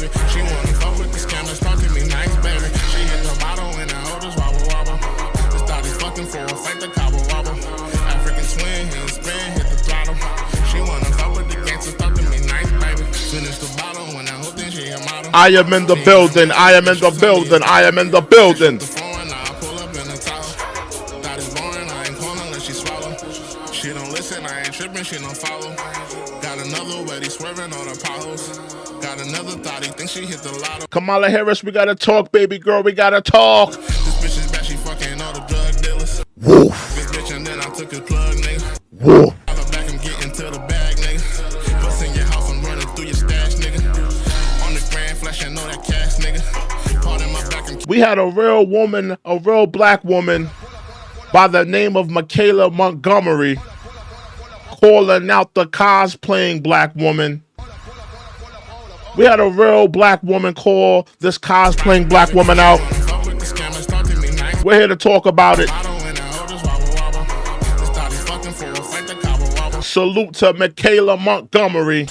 baby. She wanna fuck with the scammers, talk to me nice, baby. She hit the bottle and the holders wobble wobble. Just thought he fucking for a fight the cobble wobble. African swing, heel spin, hit the throttle. She wanna fuck with the gangsters, talk to me nice, baby. Finish the bottle when I hope then she a model. I am in the building. I am in the building. I am in the building. She don't listen, I ain't tripping, she don't follow. Got another way, he swerving on the potholes. Got another thought, he thinks she hit the lotto. Kamala Harris, we gotta talk, baby girl, we gotta talk. This bitch is bad, she fucking all the drug dealers. Woof. This bitch and then I took his plug, nigga. Woof. Out the back, I'm getting to the bag, nigga. Bust in your house, I'm running through your stash, nigga. On the grand flashing all that cash, nigga. Pardon my back, we had a real woman, a real black woman by the name of Michaela Montgomery calling out the cosplaying black woman. We had a real black woman call this cosplaying black woman out. We're here to talk about it. Salute to Michaela Montgomery.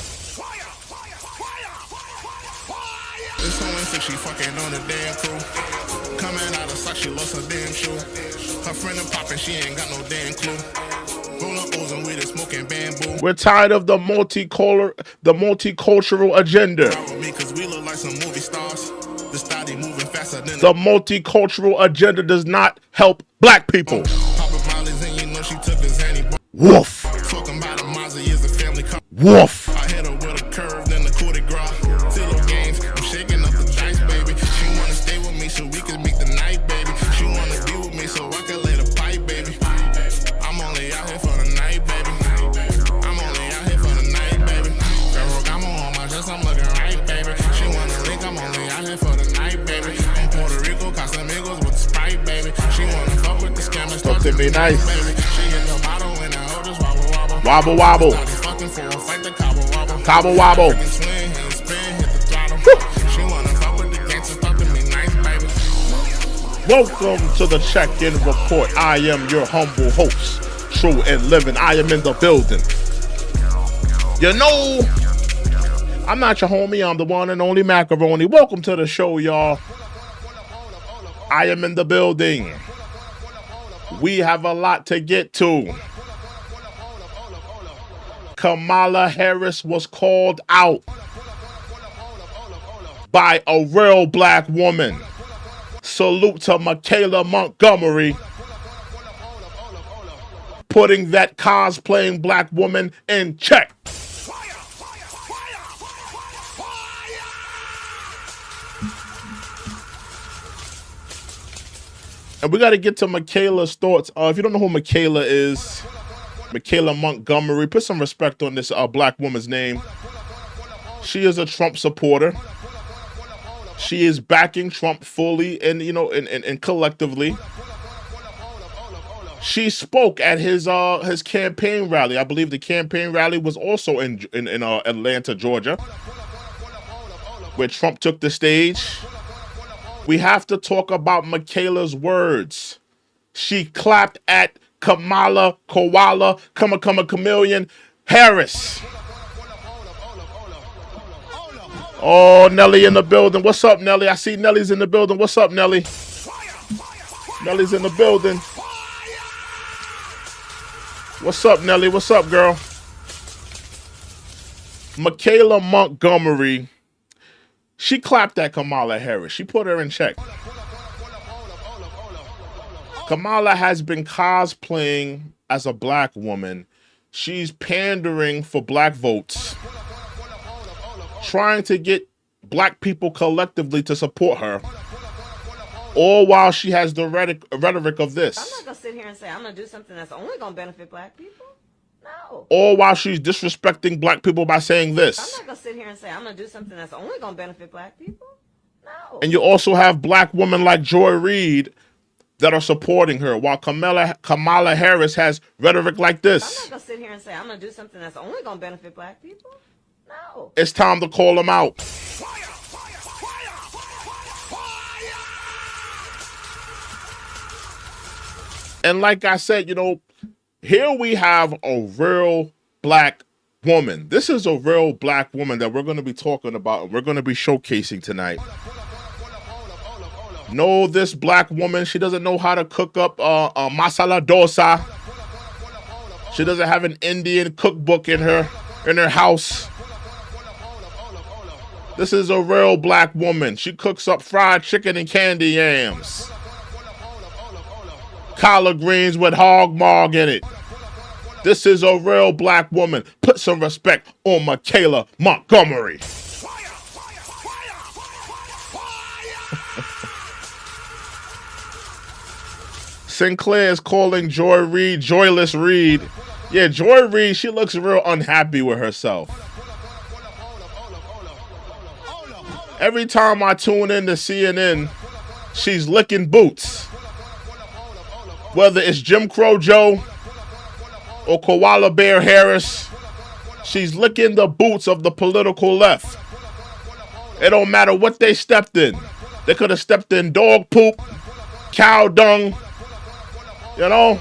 She fucking on the damn crew. Coming out of sock, she lost her damn shoe. Her friend and poppin', she ain't got no damn clue. Rollin' O's and weed and smoking bamboo. We're tired of the multicultural agenda. Cause we look like some movie stars. Moving faster than the multicultural agenda does not help black people. And you know she took his woof. Talking about a Mazda is a family car. Woof. I hit her with a curve, then the coup de grace. Zillow games, I'm shaking up the dice, baby. She wanna stay with me so we can make the night, baby. She wanna be with me so I can lay the pipe, baby. I'm only out here for the night, baby. I'm only out here for the night, baby. I'm on my chest, I'm looking right, baby. She wanna link, I'm only out here for the night, baby. In Puerto Rico, Casamigos with the Sprite, baby. She wanna fuck with the scammers, talk to me nice, baby. She hit the bottle and the holders wobble wobble. Wobble wobble. Fucking for a fight the cobble wobble. Cobble wobble. Welcome to the check-in report. I am your humble host, True and Living. I am in the building. You know, I'm not your homie. I'm the one and only Macaroni. Welcome to the show, y'all. I am in the building. We have a lot to get to. Kamala Harris was called out by a real black woman. Salute to Michaela Montgomery putting that cosplaying black woman in check. And we got to get to Michaela's thoughts. If you don't know who Michaela is, Michaela Montgomery, put some respect on this black woman's name. She is a Trump supporter. She is backing Trump fully and collectively. She spoke at his campaign rally. I believe the campaign rally was also in Atlanta, Georgia, where Trump took the stage. We have to talk about Michaela's words. She clapped at Kamala, Koala, Chameleon Harris. Oh, Nelly in the building. What's up, Nelly? I see Nelly's in the building. What's up, Nelly? Nelly's in the building. What's up, Nelly? What's up, girl? Michaela Montgomery, she clapped at Kamala Harris. She put her in check. Kamala has been cosplaying as a black woman. She's pandering for black votes, trying to get black people collectively to support her, all while she has the rhetoric of this. I'm not going to sit here and say I'm going to do something that's only going to benefit black people. No. All while she's disrespecting black people by saying this. I'm not going to sit here and say I'm going to do something that's only going to benefit black people. No. And you also have black women like Joy Reid that are supporting her, while Kamala Harris has rhetoric like this. I'm not going to sit here and say I'm going to do something that's only going to benefit black people. No. It's time to call them out. And like I said, here we have a real black woman. This is a real black woman that we're going to be talking about and we're going to be showcasing tonight. No, this black woman, she doesn't know how to cook up masala dosa. She doesn't have an Indian cookbook in her house. This is a real black woman. She cooks up fried chicken and candy yams. Collard greens with hog maw in it. This is a real black woman. Put some respect on Michaela Montgomery. Sinclair is calling Joy Reid Joyless Reid. Yeah, Joy Reid, she looks real unhappy with herself. Every time I tune in to CNN, she's licking boots. Whether it's Jim Crow Joe or Koala Bear Harris, she's licking the boots of the political left. It don't matter what they stepped in. They could have stepped in dog poop, cow dung, you know?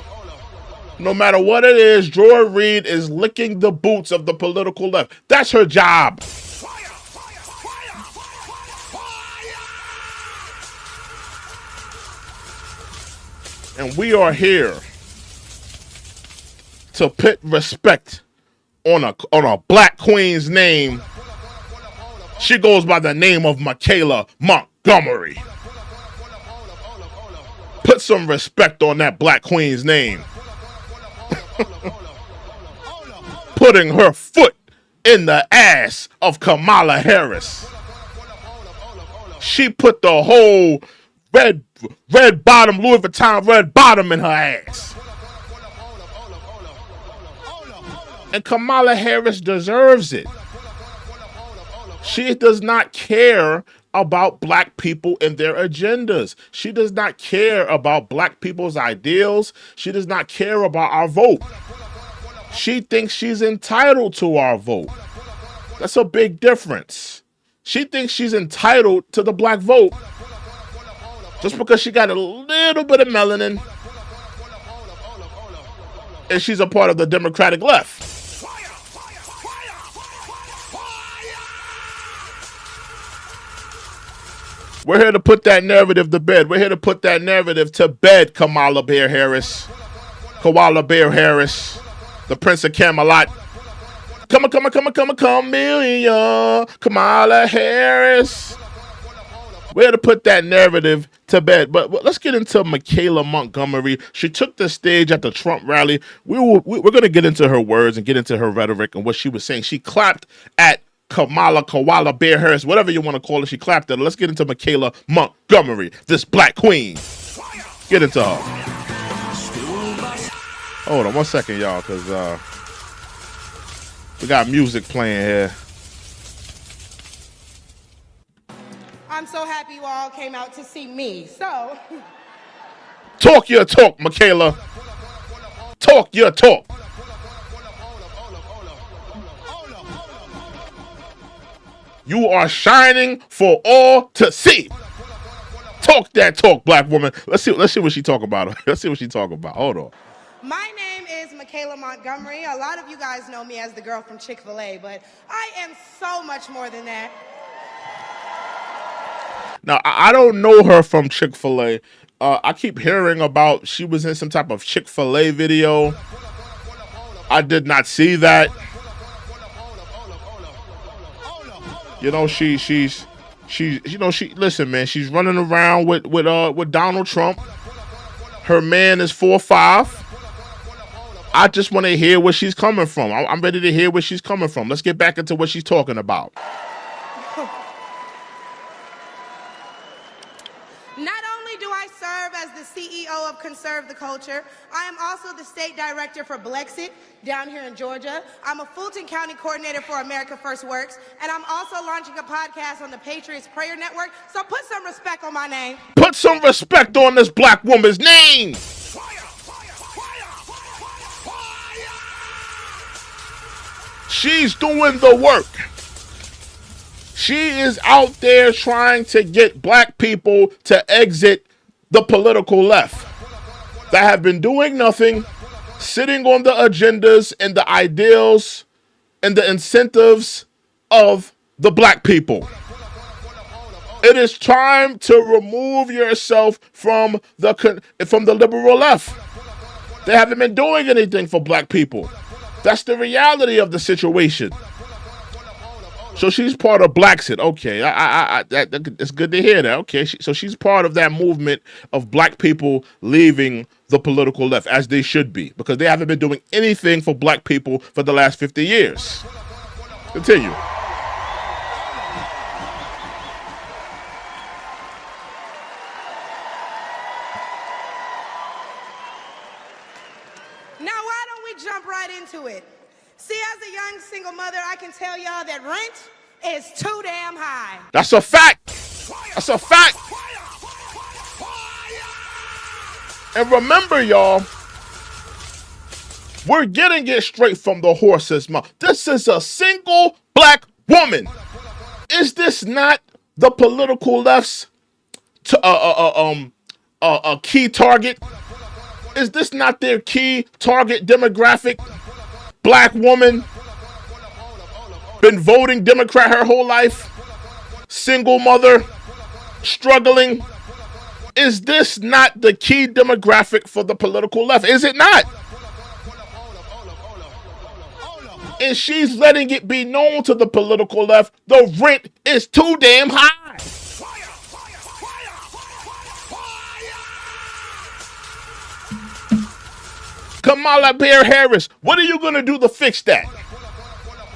No matter what it is, Joy Reid is licking the boots of the political left. That's her job. And we are here to put respect on a black queen's name. She goes by the name of Michaela Montgomery. Put some respect on that black queen's name. Putting her foot in the ass of Kamala Harris. She put the whole red bottom, Louis Vuitton red bottom in her ass. And Kamala Harris deserves it. She does not care about black people and their agendas. She does not care about black people's ideals. She does not care about our vote. She thinks she's entitled to our vote. That's a big difference. She thinks she's entitled to the black vote just because she got a little bit of melanin and she's a part of the Democratic left. We're here to put that narrative to bed. We're here to put that narrative to bed, Koala Bear Harris, the Prince of Camelot. Come million, Kamala Harris. We're here to put that narrative to bed. But let's get into Michaela Montgomery. She took the stage at the Trump rally. We're going to get into her words and get into her rhetoric and what she was saying. She clapped at Kamala, Koala Bear Harris, whatever you want to call her. She clapped at her. Let's get into Michaela Montgomery, this black queen. Get into her. Hold on 1 second, y'all, because we got music playing here. I'm so happy you all came out to see me. So, talk your talk, Michaela. Talk your talk. You are shining for all to see. Talk that talk, black woman. Let's see what she talk about. Let's see what she talk about. Hold on. my name is Michaela Montgomery. A lot of you guys know me as the girl from Chick-fil-A, but I am so much more than that. Now, I don't know her from Chick-fil-A. I keep hearing about she was in some type of Chick-fil-A video. I did not see that. You know, listen, man, she's running around with Donald Trump. Her man is 4'5". I just want to hear where she's coming from. I'm ready to hear where she's coming from. Let's get back into what she's talking about. Not only do I serve as the CEO of Conserve the Culture, I am also the state director for Blexit down here in Georgia. I'm a Fulton County coordinator for America First Works, and I'm also launching a podcast on the Patriots Prayer Network, so put some respect on my name. Put some respect on this black woman's name. She's doing the work. She is out there trying to get black people to exit the political left that have been doing nothing, sitting on the agendas and the ideals and the incentives of the black people. It is time to remove yourself from the liberal left. They haven't been doing anything for black people. That's the reality of the situation. So she's part of Blacksit. Okay, it's good to hear that. Okay, so she's part of that movement of black people leaving the political left, as they should be, because they haven't been doing anything for black people for the last 50 years. Continue. Now, why don't we jump right into it? See, as a young single mother, I can tell y'all that rent is too damn high. That's a fact. That's a fact. And remember, y'all, we're getting it straight from the horse's mouth. This is a single black woman. Is this not the political left's key target? Is this not their key target demographic? Black woman, been voting Democrat her whole life, single mother, struggling. Is this not the key demographic for the political left? Is it not? And she's letting it be known to the political left, the rent is too damn high. Kamala Harris, what are you going to do to fix that?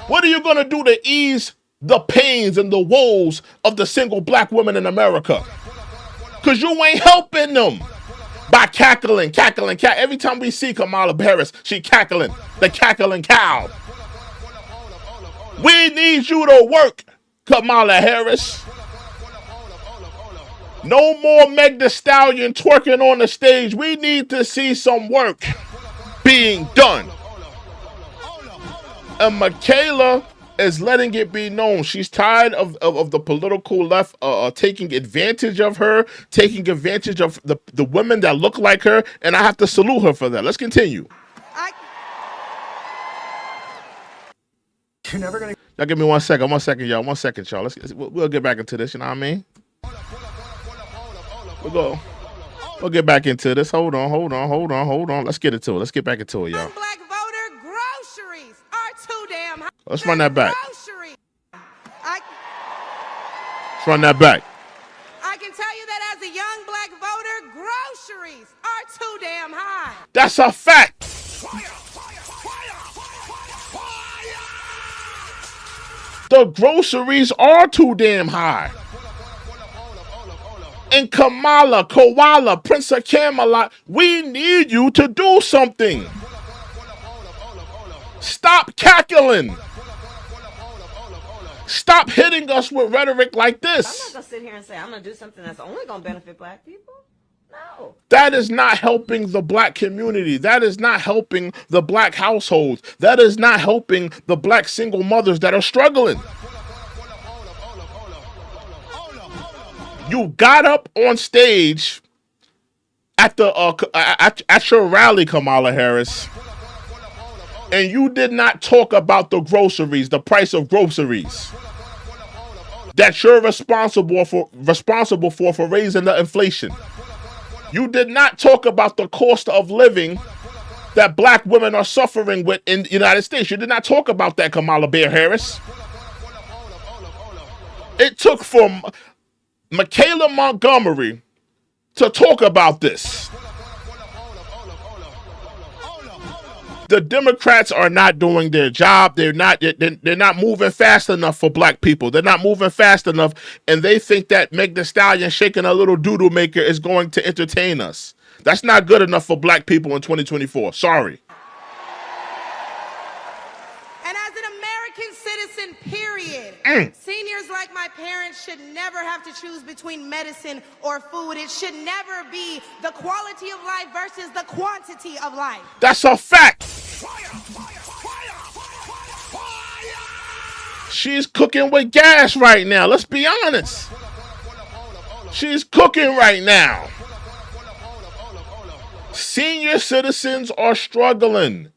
What are you going to do to ease the pains and the woes of the single black women in America? Because you ain't helping them by cackling. Every time we see Kamala Harris, she cackling, the cackling cow. We need you to work, Kamala Harris. No more Meg Thee Stallion twerking on the stage. We need to see some work being done. And Michaela is letting it be known she's tired of the political left taking advantage of her, taking advantage of the women that look like her, and I have to salute her for that. Let's continue. You're never gonna. Y'all give me 1 second, y'all. 1 second, y'all. We'll get back into this. You know what I mean? We'll get back into this. Hold on. Let's get into it. Let's get back into it, y'all. Black voter groceries are too damn high. Let's run that back. Groceries. Let's run that back. I can tell you that as a young black voter, groceries are too damn high. That's a fact. The groceries are too damn high. And Kamala, Koala, Prince of Camelot, we need you to do something. Stop cackling. Stop hitting us with rhetoric like I'm not this. going to sit here and say I'm going to do something that's only going to benefit black people. No. That is not helping the black community. That is not helping the black households. That is not helping the black single mothers that are struggling. You got up on stage at the at your rally, Kamala Harris, and you did not talk about the groceries, the price of groceries that you're responsible for raising the inflation. You did not talk about the cost of living that black women are suffering with in the United States. You did not talk about that, Kamala Harris. It took from Michaela Montgomery to talk about this. The Democrats are not doing their job. They're not moving fast enough for black people. They're not moving fast enough, and they think that Meg Thee Stallion shaking a little doodle maker is going to entertain us. That's not good enough for black people in 2024. Sorry. And as an American citizen, period, seniors like my parents should never have to choose between medicine or food. It should never be the quality of life versus the quantity of life. That's a fact. She's cooking with gas right now. Let's be honest. She's cooking right now. Senior citizens are struggling.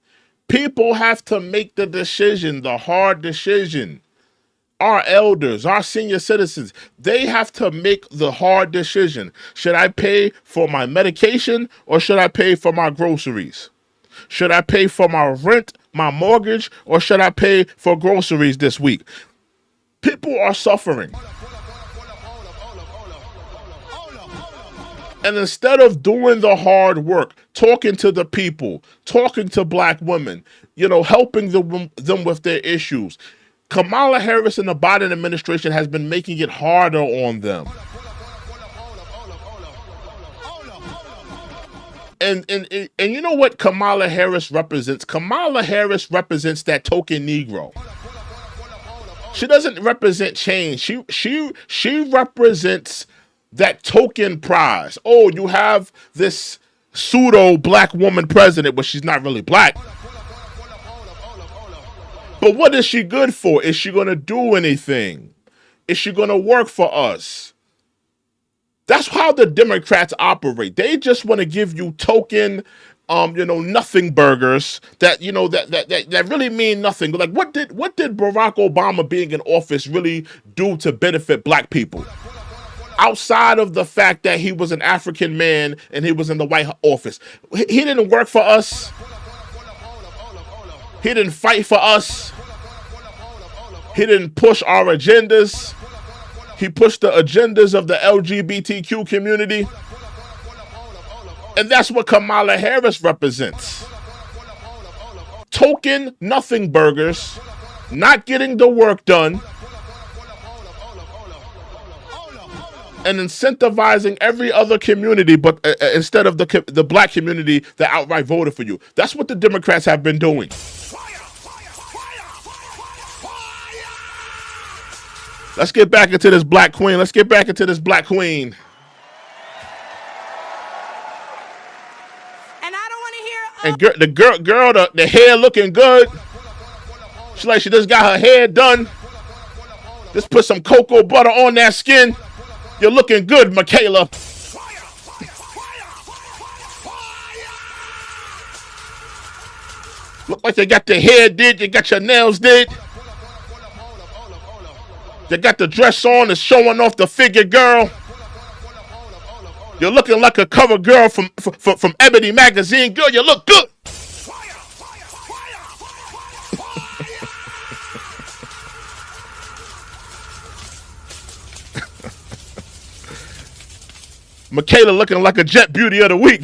People have to make the decision, the hard decision. Our elders, our senior citizens, they have to make the hard decision. Should I pay for my medication or should I pay for my groceries? Should I pay for my rent, my mortgage, or should I pay for groceries this week? People are suffering. And instead of doing the hard work, talking to the people, talking to black women, helping them with their issues, Kamala Harris and the Biden administration has been making it harder on them. And you know what Kamala Harris represents? Kamala Harris represents that token Negro. She doesn't represent change. She represents that token prize. Oh, you have this pseudo black woman president, but she's not really black. But what is she good for? Is she going to do anything? Is she going to work for us? That's how the Democrats operate. They just want to give you token, nothing burgers that really mean nothing. Like what did Barack Obama being in office really do to benefit black people? Outside of the fact that he was an African man and he was in the White Office, he didn't work for us. He didn't fight for us. He didn't push our agendas. He pushed the agendas of the LGBTQ community. And that's what Kamala Harris represents. Token nothing burgers, not getting the work done, and incentivizing every other community, but instead of the black community that outright voted for you. That's what the Democrats have been doing. Let's get back into this black queen. And I don't want to hear. And the hair looking good. She's like she just got her hair done. Just put some cocoa butter on that skin. You're looking good, Michaela. Look like you got the hair did, you got your nails did. You got the dress on, it's showing off the figure, girl. You're looking like a cover girl from Ebony magazine. Girl, you look good. Michaela looking like a jet beauty of the week.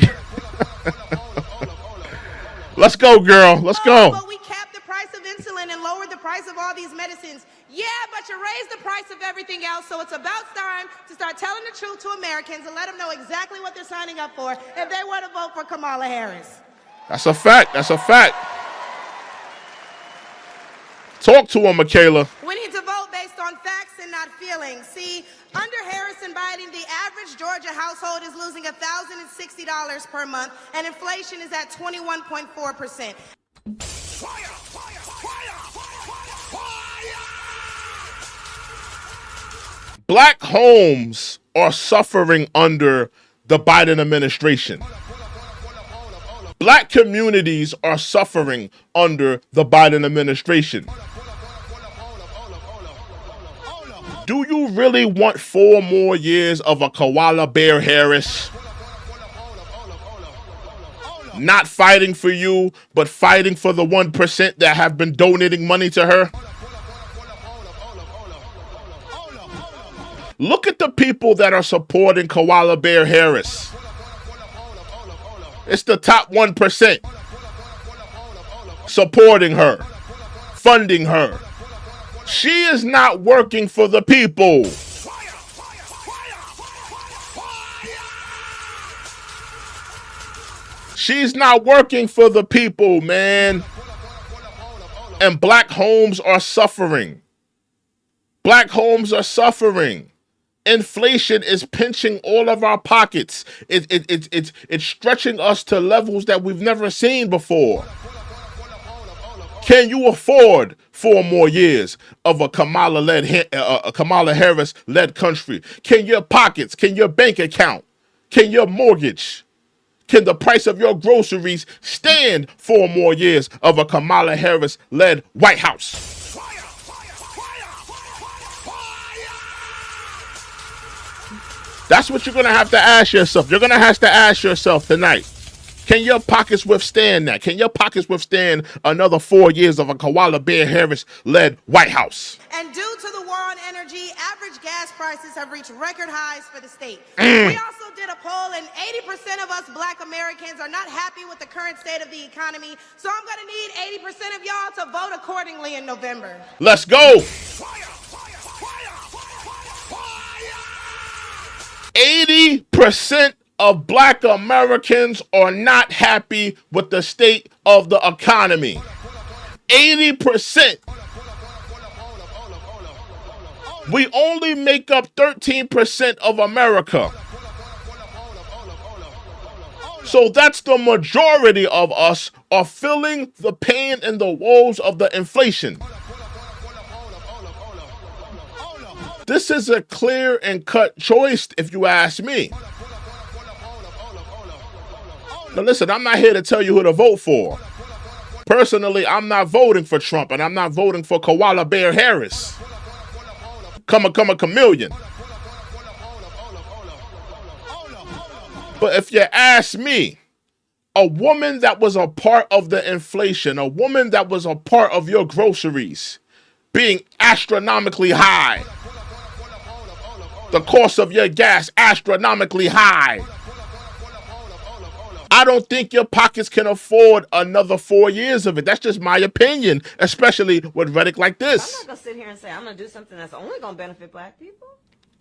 Let's go, girl. Let's go. But we capped the price of insulin and lowered the price of all these medicines. Yeah, but you raised the price of everything else, so it's about time to start telling the truth to Americans and let them know exactly what they're signing up for if they want to vote for Kamala Harris. That's a fact. Talk to him, Michaela. We need to vote based on facts and not feelings. See, under Harris and Biden, the average Georgia household is losing $1,060 per month, and inflation is at 21.4%. Black homes are suffering under the Biden administration. Black communities are suffering under the Biden administration. Do you really want 4 more years of a koala bear Harris? Not fighting for you, but fighting for the 1% that have been donating money to her? Look at the people that are supporting Koala Bear Harris. It's the top 1% supporting her, funding her. She is not working for the people. She's not working for the people, man. And black homes are suffering. Black homes are suffering. Inflation is pinching all of our pockets. It's stretching us to levels that we've never seen before. Can you afford 4 more years of a Kamala Harris-led country? Can your pockets, can your bank account, can your mortgage, can the price of your groceries stand 4 more years of a Kamala Harris-led White House? That's what you're going to have to ask yourself. You're going to have to ask yourself tonight. Can your pockets withstand that? Can your pockets withstand another 4 years of a Kamala Harris-led White House? And due to the war on energy, average gas prices have reached record highs for the state. We also did a poll, and 80% of us Black Americans are not happy with the current state of the economy. So I'm going to need 80% of y'all to vote accordingly in November. Let's go. 80% of Black Americans are not happy with the state of the economy. 80%. We only make up 13% of America. So that's the majority of us are feeling the pain and the woes of the inflation. This is a clear and cut choice, if you ask me. Now listen, I'm not here to tell you who to vote for. Personally, I'm not voting for Trump, and I'm not voting for Kamala Harris. Come a chameleon. But if you ask me, a woman that was a part of the inflation, a woman that was a part of your groceries being astronomically high, the cost of your gas astronomically high, I don't think your pockets can afford another 4 years of it. That's just my opinion, especially with rhetoric like this. I'm not going to sit here and say I'm going to do something that's only going to benefit Black people.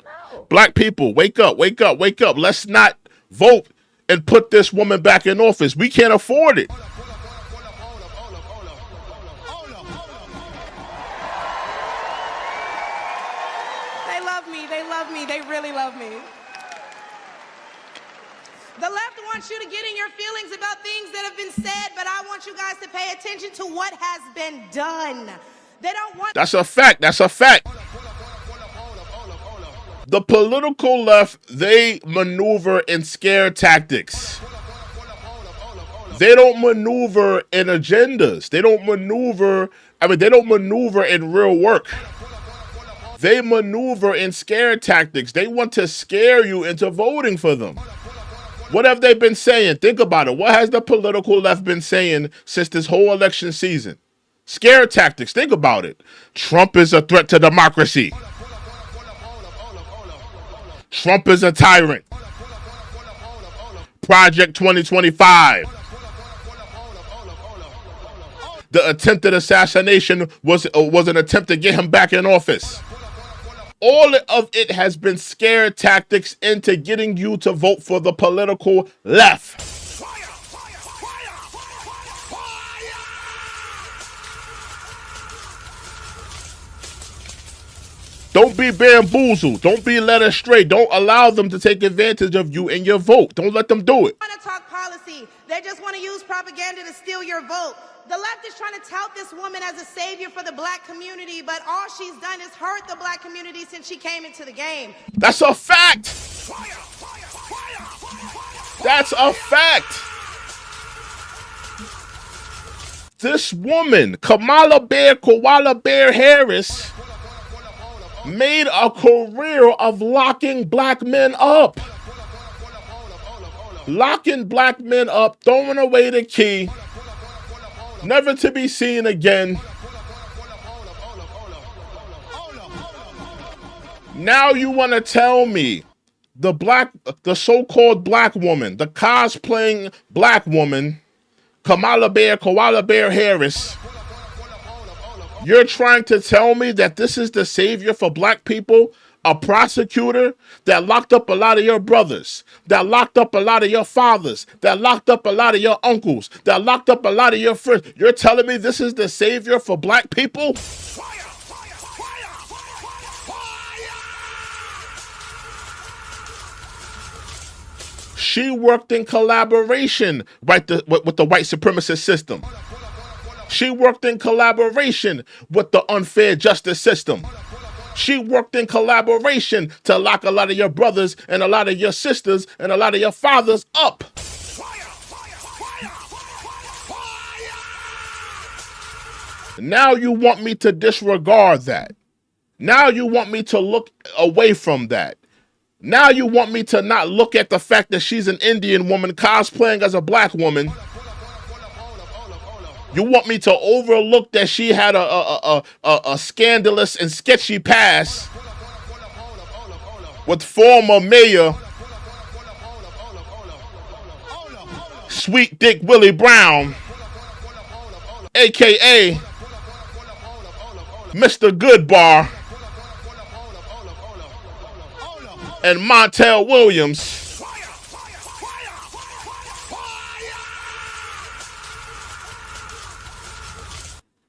No. Black people, wake up, wake up, wake up. Let's not vote and put this woman back in office. We can't afford it. They love me. They love me. They really love me. The left wants you to get in your feelings about things that have been said, but I want you guys to pay attention to what has been done. They don't want... That's a fact. That's a fact. The political left, they maneuver in scare tactics. They don't maneuver in agendas. They don't maneuver, they don't maneuver in real work. They maneuver in scare tactics. They want to scare you into voting for them. What have they been saying? Think about it. What has the political left been saying since this whole election season? Scare tactics. Think about it. Trump is a threat to democracy. Trump is a tyrant. Project 2025. The attempted assassination was an attempt to get him back in office. All of it has been scare tactics into getting you to vote for the political left. Don't be bamboozled. Don't be led astray. Don't allow them to take advantage of you and your vote. Don't let them do it. They want to talk policy. They just want to use propaganda to steal your vote. The left is trying to tout this woman as a savior for the Black community, but all she's done is hurt the Black community since she came into the game. That's a fact. That's a fact. This woman, Kamala Harris, made a career of locking Black men up. Locking Black men up, throwing away the key, never to be seen again. Now you want to tell me the so-called Black woman, the cosplaying Black woman, Kamala Harris, you're trying to tell me that this is the savior for Black people? A prosecutor that locked up a lot of your brothers, that locked up a lot of your fathers, that locked up a lot of your uncles, that locked up a lot of your friends. You're telling me this is the savior for Black people? She worked in collaboration with the white supremacist system. She worked in collaboration with the unfair justice system. She worked in collaboration to lock a lot of your brothers and a lot of your sisters and a lot of your fathers up. Now you want me to disregard that. Now you want me to look away from that. Now you want me to not look at the fact that she's an Indian woman cosplaying as a black woman. You want me to overlook that she had a scandalous and sketchy past with former mayor Sweet Dick Willie Brown, aka Mr. Goodbar, and Montel Williams.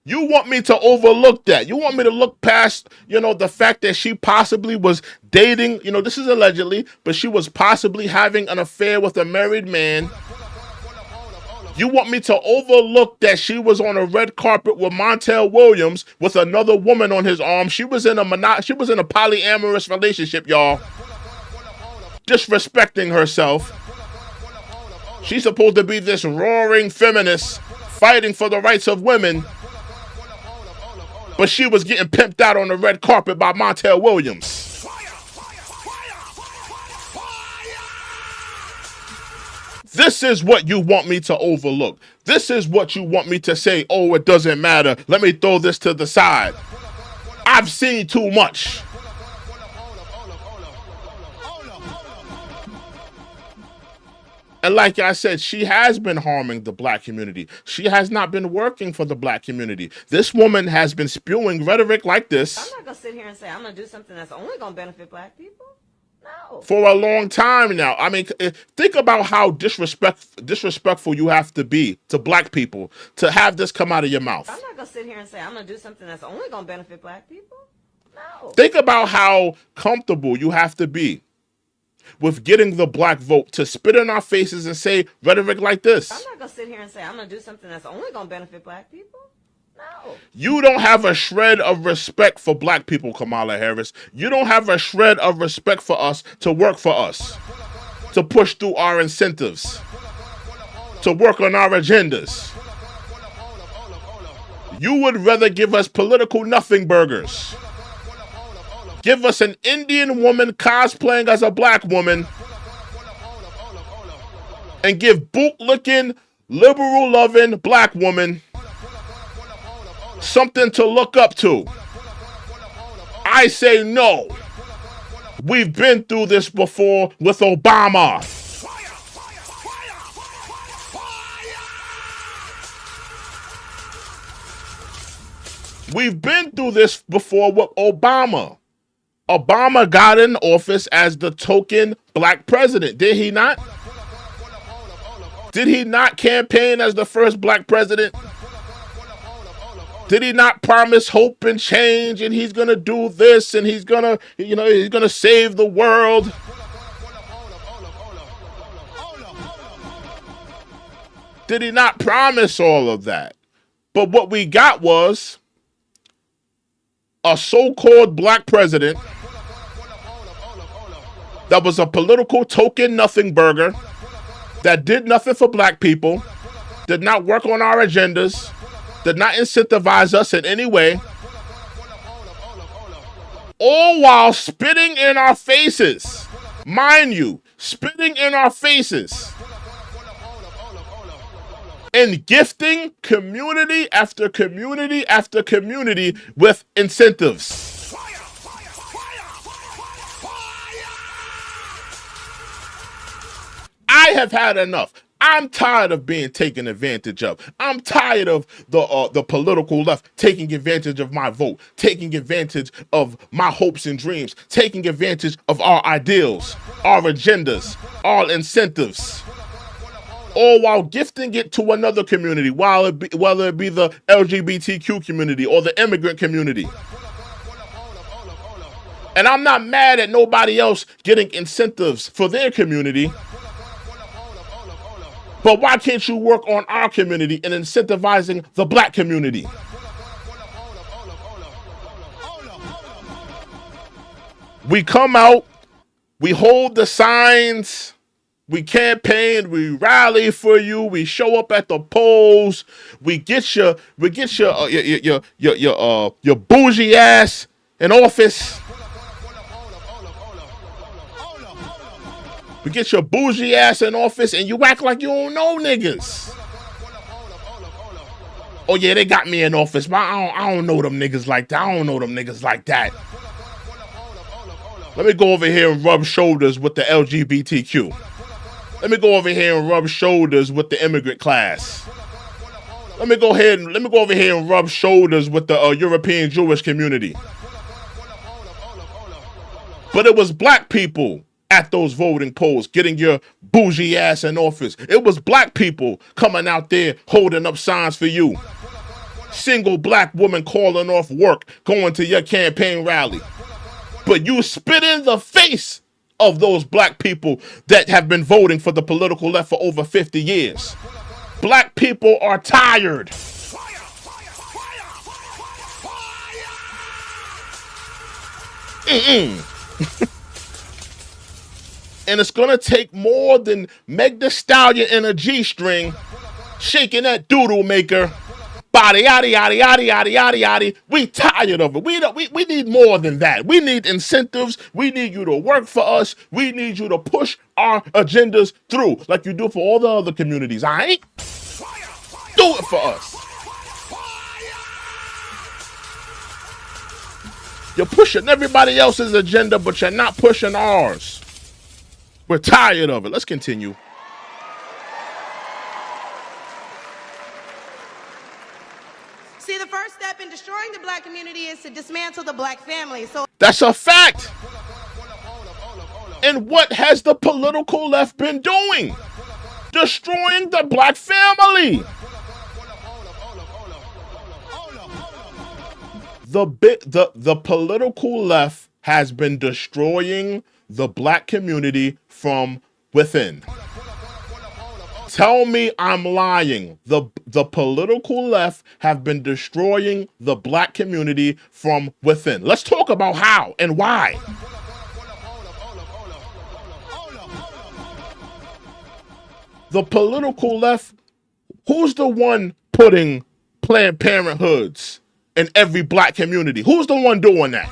You want me to overlook that. You want me to look past, the fact that she possibly was dating, this is allegedly, but she was possibly having an affair with a married man. You want me to overlook that she was on a red carpet with Montel Williams with another woman on his arm. She was in a polyamorous relationship, y'all. Disrespecting herself. She's supposed to be this roaring feminist fighting for the rights of women. But she was getting pimped out on the red carpet by Montel Williams. This is what you want me to overlook. This is what you want me to say, oh, it doesn't matter. Let me throw this to the side. I've seen too much. And like I said, she has been harming the black community. She has not been working for the black community. This woman has been spewing rhetoric like this. I'm not going to sit here and say I'm going to do something that's only going to benefit black people. No. For a long time now. I mean, think about how disrespectful you have to be to black people to have this come out of your mouth. I'm not going to sit here and say I'm going to do something that's only going to benefit black people. No. Think about how comfortable you have to be with getting the black vote to spit in our faces and say rhetoric like this. I'm not going to sit here and say I'm going to do something that's only going to benefit black people. No. You don't have a shred of respect for black people, Kamala Harris. You don't have a shred of respect for us to work for us, to push through our incentives, to work on our agendas. You would rather give us political nothing burgers. Give us an Indian woman cosplaying as a black woman and give bootlicking, liberal-loving black woman something to look up to. I say no. We've been through this before with Obama. We've been through this before with Obama. Obama got in office as the token black president, did he not? Did he not campaign as the first black president? Did he not promise hope and change and he's going to do this and he's going to save the world? Did he not promise all of that? But what we got was a so-called black president that was a political token nothing burger, that did nothing for black people, did not work on our agendas, did not incentivize us in any way, all while spitting in our faces. Mind you, spitting in our faces and gifting community after community after community with incentives. I have had enough. I'm tired of being taken advantage of. I'm tired of the political left taking advantage of my vote, taking advantage of my hopes and dreams, taking advantage of our ideals, our agendas, our incentives, all while gifting it to another community, whether it be the LGBTQ community or the immigrant community. And I'm not mad at nobody else getting incentives for their community. But why can't you work on our community and incentivizing the black community? We come out, we hold the signs, We campaign, we rally for you, we show up at the polls, we get your bougie ass in office. We get your bougie ass in office and you act like you don't know niggas. Oh yeah, they got me in office, but I don't know them niggas like that. I don't know them niggas like that. Let me go over here and rub shoulders with the LGBTQ. Let me go over here and rub shoulders with the immigrant class. Let me go over here and rub shoulders with the European Jewish community. But it was black people at those voting polls getting your bougie ass in office. It was black people coming out there holding up signs for you. Single black woman calling off work, going to your campaign rally. But you spit in the face of those black people that have been voting for the political left for over 50 years. Black people are tired. And it's gonna take more than Meg Thee Stallion in a G-string, shaking that doodle maker. Body, yaddy, yaddy, yaddy, yaddy, yaddy, yaddy. We tired of it. We need more than that. We need incentives. We need you to work for us. We need you to push our agendas through like you do for all the other communities, all right? Do it for us. You're pushing everybody else's agenda, but you're not pushing ours. We're tired of it. Let's continue. See, the first step in destroying the black community is to dismantle the black family. So that's a fact. And what has the political left been doing? Destroying the black family. The political left has been destroying the black community from within. Tell me I'm lying. The political left have been destroying the black community from within. Let's talk about how and why. The political left, who's the one putting Planned Parenthoods in every black community? Who's the one doing that?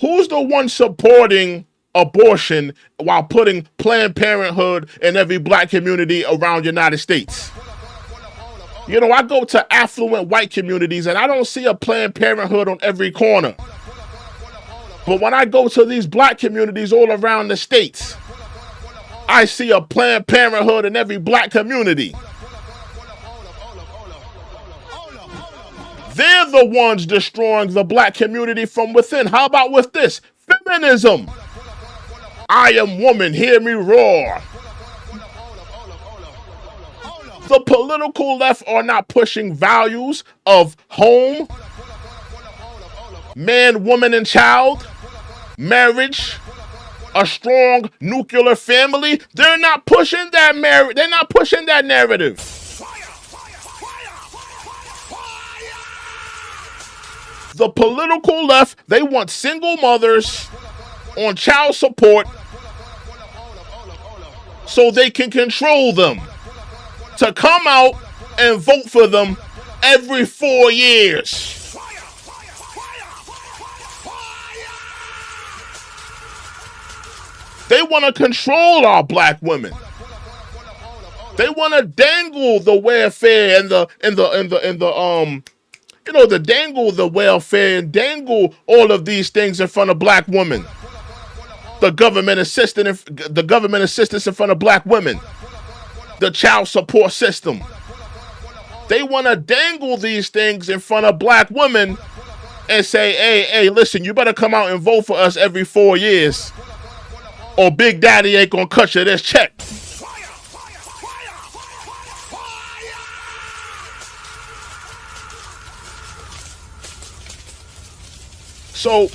Who's the one supporting abortion while putting Planned Parenthood in every black community around the United States? You know, I go to affluent white communities and I don't see a Planned Parenthood on every corner. But when I go to these black communities all around the states, I see a Planned Parenthood in every black community. They're the ones destroying the black community from within. How about with this? Feminism. I am woman, hear me roar. The political left are not pushing values of home, man, woman, and child, marriage, a strong nuclear family. They're not pushing that they're not pushing that narrative. The political left, they want single mothers on child support so they can control them, to come out and vote for them every 4 years. They want to control our black women. They want to dangle the welfare and dangle the welfare and dangle all of these things in front of black women. The government assistance in front of black women. The child support system. They want to dangle these things in front of black women and say, hey, listen, you better come out and vote for us every 4 years, or Big Daddy ain't gonna cut you this check. So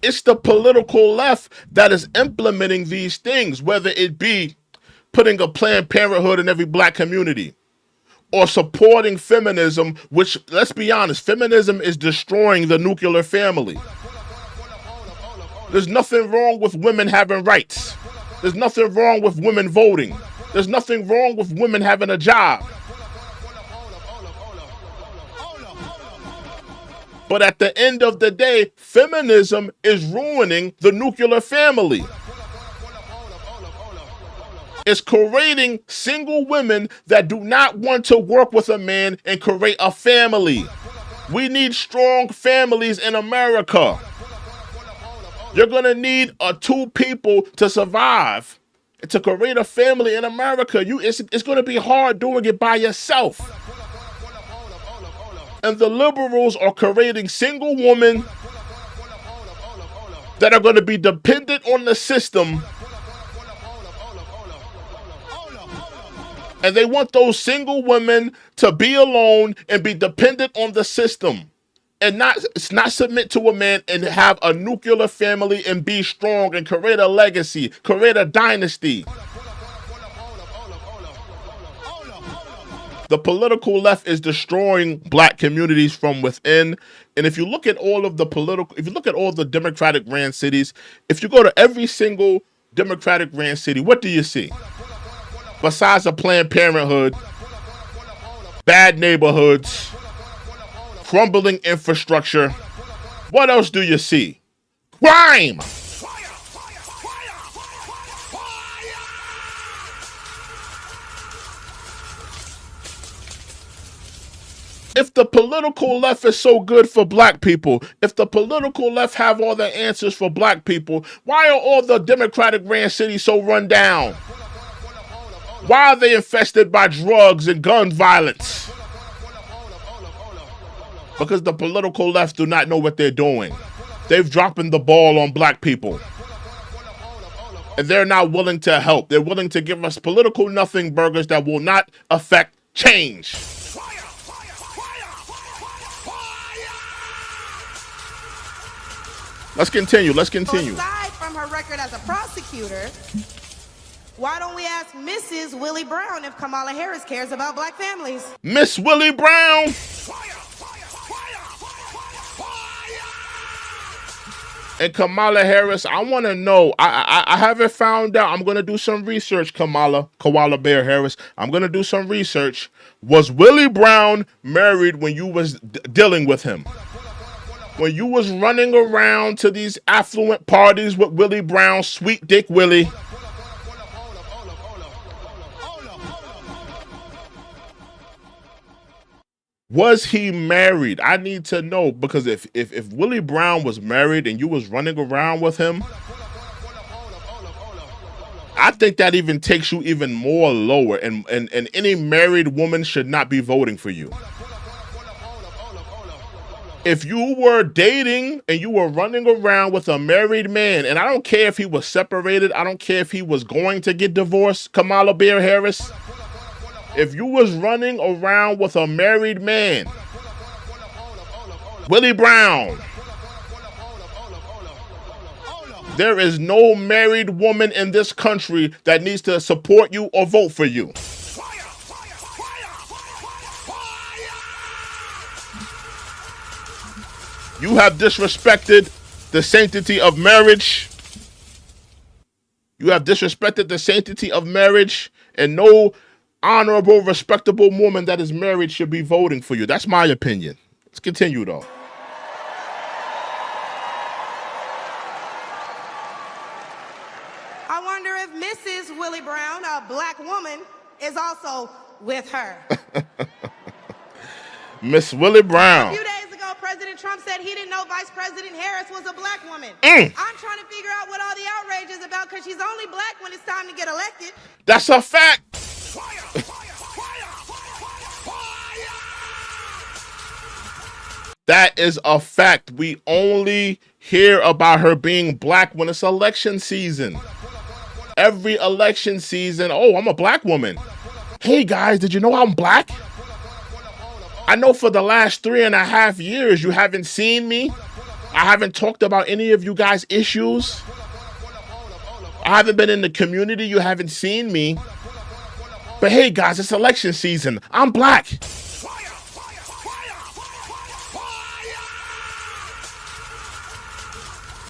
it's the political left that is implementing these things, whether it be putting a Planned Parenthood in every black community, or supporting feminism, which, let's be honest, feminism is destroying the nuclear family. There's nothing wrong with women having rights. There's nothing wrong with women voting. There's nothing wrong with women having a job. But at the end of the day, feminism is ruining the nuclear family. It's creating single women that do not want to work with a man and create a family. We need strong families in America. You're going to need two people to survive. To create a family in America, it's going to be hard doing it by yourself. And the liberals are creating single women that are going to be dependent on the system. And they want those single women to be alone and be dependent on the system. And not submit to a man and have a nuclear family and be strong and create a legacy, create a dynasty. The political left is destroying black communities from within. And if you look at all the Democratic ran cities, if you go to every single Democratic ran city, what do you see? Besides a Planned Parenthood, bad neighborhoods, crumbling infrastructure, what else do you see? Crime! If the political left is so good for black people, if the political left have all the answers for black people, why are all the Democratic ran cities so run down? Why are they infested by drugs and gun violence? Because the political left do not know what they're doing. They've dropping the ball on black people. And they're not willing to help. They're willing to give us political nothing burgers that will not affect change. Let's continue. So aside from her record as a prosecutor, why don't we ask Mrs. Willie Brown if Kamala Harris cares about black families? Miss Willie Brown. And Kamala Harris, I want to know. I haven't found out. I'm going to do some research, Koala Bear Harris. I'm going to do some research. Was Willie Brown married when you was dealing with him? When you was running around to these affluent parties with Willie Brown, Sweet Dick Willie? Was he married? I need to know, because if Willie Brown was married and you was running around with him, I think that even takes you even more lower, and any married woman should not be voting for you. If you were dating and you were running around with a married man, and I don't care if he was separated, I don't care if he was going to get divorced, Kamala Bear Harris. If you was running around with a married man, Willie Brown, there is no married woman in this country that needs to support you or vote for you. You have disrespected the sanctity of marriage. You have disrespected the sanctity of marriage, and no honorable, respectable woman that is married should be voting for you. That's my opinion. Let's continue, though. I wonder if Mrs. Willie Brown, a black woman, is also with her. Miss Willie Brown. A few days ago, President Trump said he didn't know Vice President Harris was a black woman. I'm trying to figure out what all the outrage is about, because she's only black when it's time to get elected. That's a fact. That is a fact. We only hear about her being black when it's election season. Every election season, oh, I'm a black woman. Hey guys, did you know I'm black? I know for the last 3.5 years you haven't seen me. I haven't talked about any of you guys' issues. I haven't been in the community. You haven't seen me. But hey guys, it's election season. I'm black.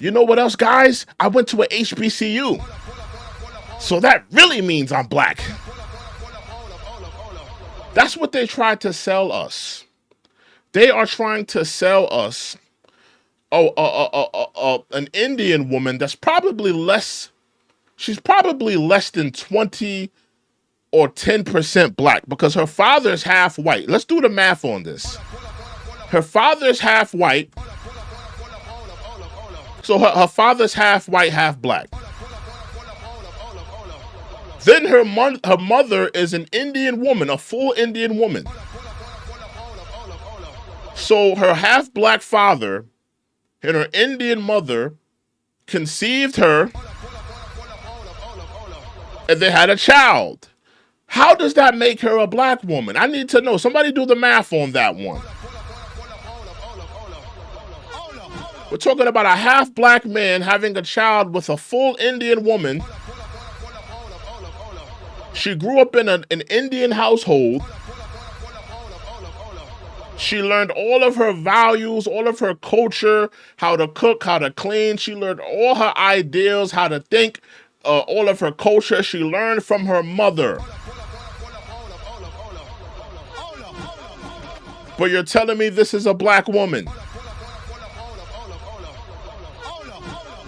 You know what else, guys? I went to a HBCU. So that really means I'm black. That's what they tried to sell us. They are trying to sell us an Indian woman that's probably less, she's probably less than 20 or 10% black because her father's half white. Let's do the math on this. Her father's half white. So her father's half white, half black. Then her mother is an Indian woman, a full Indian woman. So her half black father and her Indian mother conceived her and they had a child. How does that make her a black woman? I need to know. Somebody do the math on that one. We're talking about a half black man having a child with a full Indian woman. She grew up in an Indian household. She learned all of her values, all of her culture, how to cook, how to clean. She learned all her ideals, how to think, all of her culture. She learned from her mother. But you're telling me this is a black woman?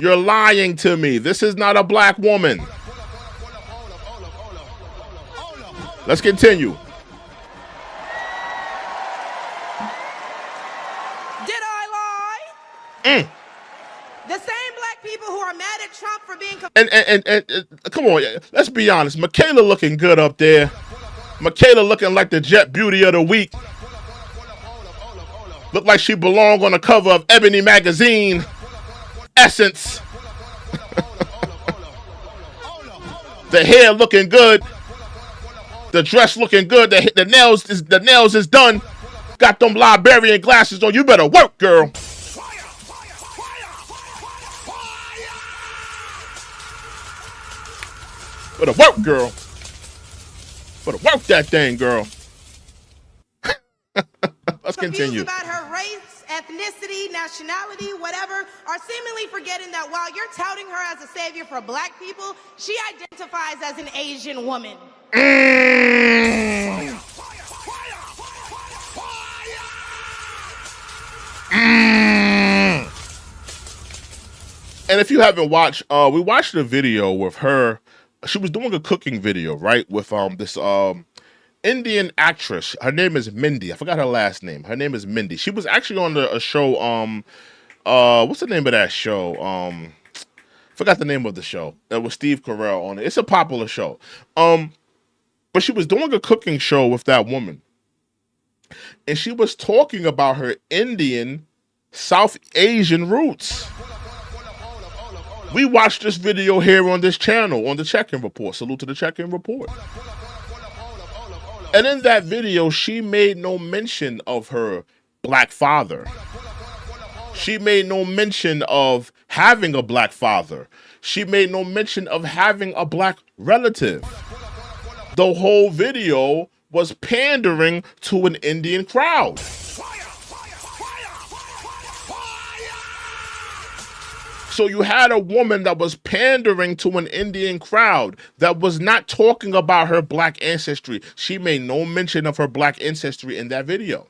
You're lying to me. This is not a black woman. Let's continue. Did I lie? The same black people who are mad at Trump for being... And come on, let's be honest. Michaela looking good up there. Michaela looking like the Jet Beauty of the Week. Look like she belonged on the cover of Ebony magazine. Essence. The hair looking good. The dress looking good. The nails is done. Got them librarian glasses on. You better work, girl. Better work, girl. Better work that thing, girl. Let's continue. About her race, ethnicity, nationality, whatever, are seemingly forgetting that while you're touting her as a savior for black people, she identifies as an Asian woman. And if you haven't watched, we watched a video with her. She was doing a cooking video, right? With this Indian actress. Her name is Mindy. I forgot her last name. Her name is Mindy. She was actually on a show. What's the name of that show? Forgot the name of the show. It was Steve Carell on it. It's a popular show. But she was doing a cooking show with that woman, and she was talking about her Indian, South Asian roots. We watched this video here on this channel on the Check-In Report. Salute to the Check-In Report. And in that video, she made no mention of her black father. She made no mention of having a black father. She made no mention of having a black relative. The whole video was pandering to an Indian crowd. So you had a woman that was pandering to an Indian crowd that was not talking about her black ancestry. She made no mention of her black ancestry in that video.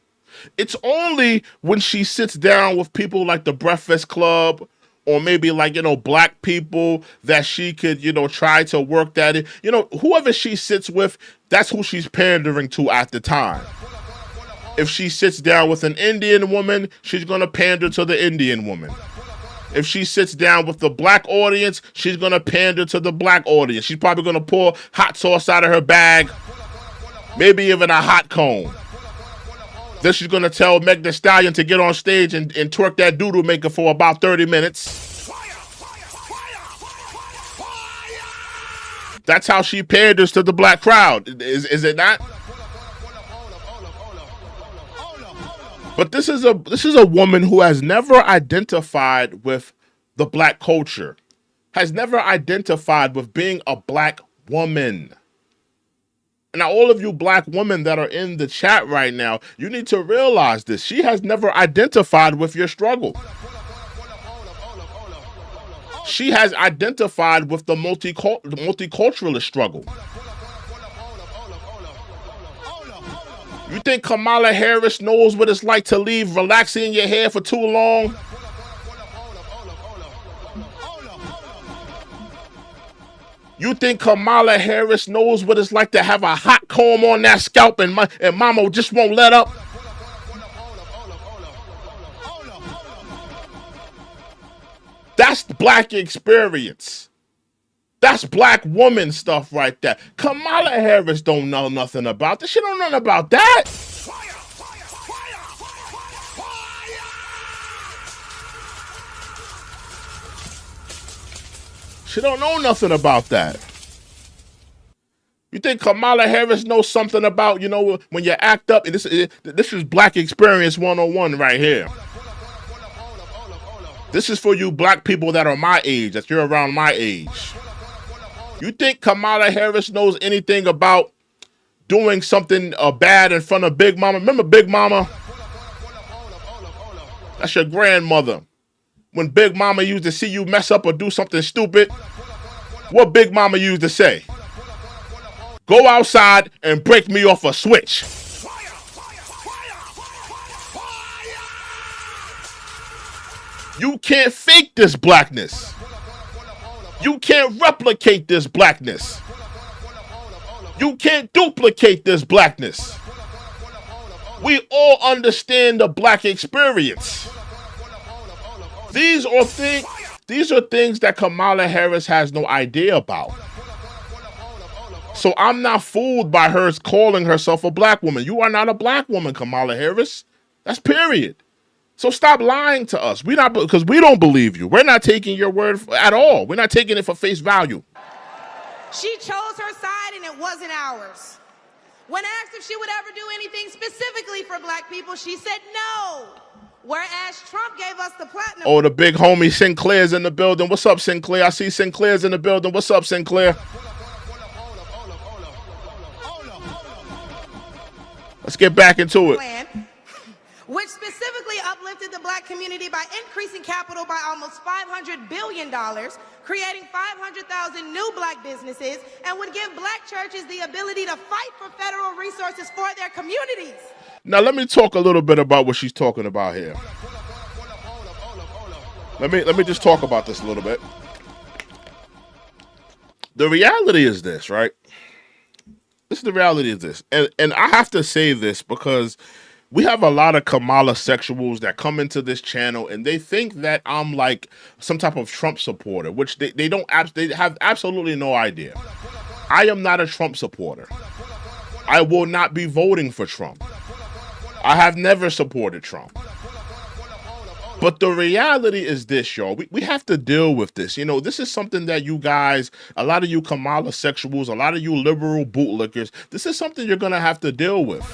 It's only when she sits down with people like the Breakfast Club or maybe like, black people that she could, try to work that in. Whoever she sits with, that's who she's pandering to at the time. If she sits down with an Indian woman, she's going to pander to the Indian woman. If she sits down with the black audience, she's going to pander to the black audience. She's probably going to pour hot sauce out of her bag, maybe even a hot cone. Then she's going to tell Meg Thee Stallion to get on stage and twerk that doodle maker for about 30 minutes. That's how she panders to the black crowd. Is it not? But this is a woman who has never identified with the black culture, has never identified with being a black woman. Now, all of you black women that are in the chat right now, you need to realize this. She has never identified with your struggle. She has identified with the multiculturalist struggle. You think Kamala Harris knows what it's like to leave relaxing your hair for too long? You think Kamala Harris knows what it's like to have a hot comb on that scalp and mama just won't let up? That's black experience. That's black woman stuff right there. Kamala Harris don't know nothing about this. She don't know nothing about that. She don't know nothing about that. You think Kamala Harris knows something about, when you act up? This is black experience 101 right here. This is for you black people that are my age, that you're around my age. You think Kamala Harris knows anything about doing something bad in front of Big Mama? Remember Big Mama? That's your grandmother. When Big Mama used to see you mess up or do something stupid, what Big Mama used to say? Go outside and break me off a switch. You can't fake this blackness. You can't replicate this blackness. You can't duplicate this blackness. We all understand the black experience. These are things that Kamala Harris has no idea about. So I'm not fooled by her calling herself a black woman. You are not a black woman, Kamala Harris. That's period. So stop lying to us. Because we don't believe you. We're not taking your word at all. We're not taking it for face value. She chose her side and it wasn't ours. When asked if she would ever do anything specifically for black people, she said no. Whereas Trump gave us the platinum. Oh, the big homie Sinclair's in the building. What's up, Sinclair? I see Sinclair's in the building. What's up, Sinclair? Let's get back into it. Plan, which specifically uplifted the black community by increasing capital by almost $500 billion, creating 500,000 new black businesses, and would give black churches the ability to fight for federal resources for their communities. Now, let me talk a little bit about what she's talking about here. Let me just talk about this a little bit. The reality is this, right? This is the reality of this. And I have to say this because we have a lot of Kamala sexuals that come into this channel and they think that I'm like some type of Trump supporter, which they have absolutely no idea. I am not a Trump supporter. I will not be voting for Trump. I have never supported Trump. But the reality is this, y'all. We have to deal with this. This is something that you guys, a lot of you Kamala sexuals, a lot of you liberal bootlickers, this is something you're going to have to deal with.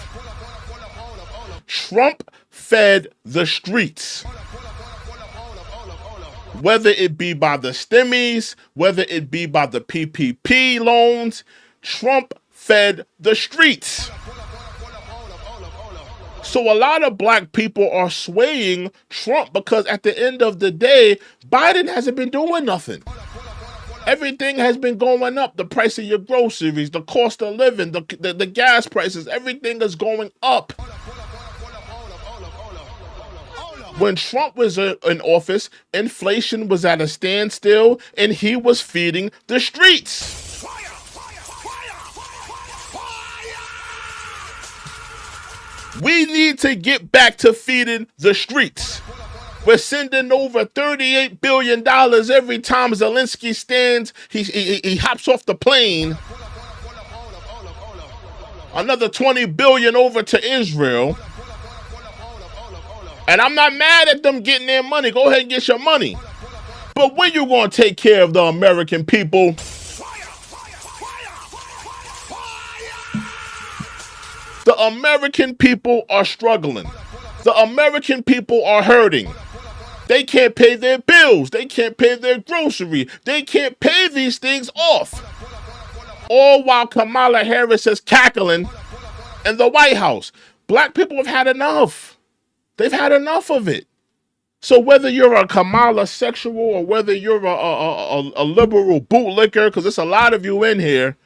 Trump fed the streets. Whether it be by the stimmies, whether it be by the PPP loans, Trump fed the streets. So a lot of black people are swaying Trump because at the end of the day, Biden hasn't been doing nothing. Everything has been going up. The price of your groceries, the cost of living, the gas prices, everything is going up. When Trump was in office, inflation was at a standstill and he was feeding the streets. We need to get back to feeding the streets. We're sending over $38 billion every time Zelensky stands. He hops off the plane. Another $20 billion over to Israel. And I'm not mad at them getting their money. Go ahead and get your money. But when you going to take care of the American people? The American people are struggling. The American people are hurting. They can't pay their bills. They can't pay their grocery. They can't pay these things off. All while Kamala Harris is cackling in the White House. Black people have had enough. They've had enough of it. So whether you're a Kamala sexual or whether you're a liberal bootlicker, because there's a lot of you in here,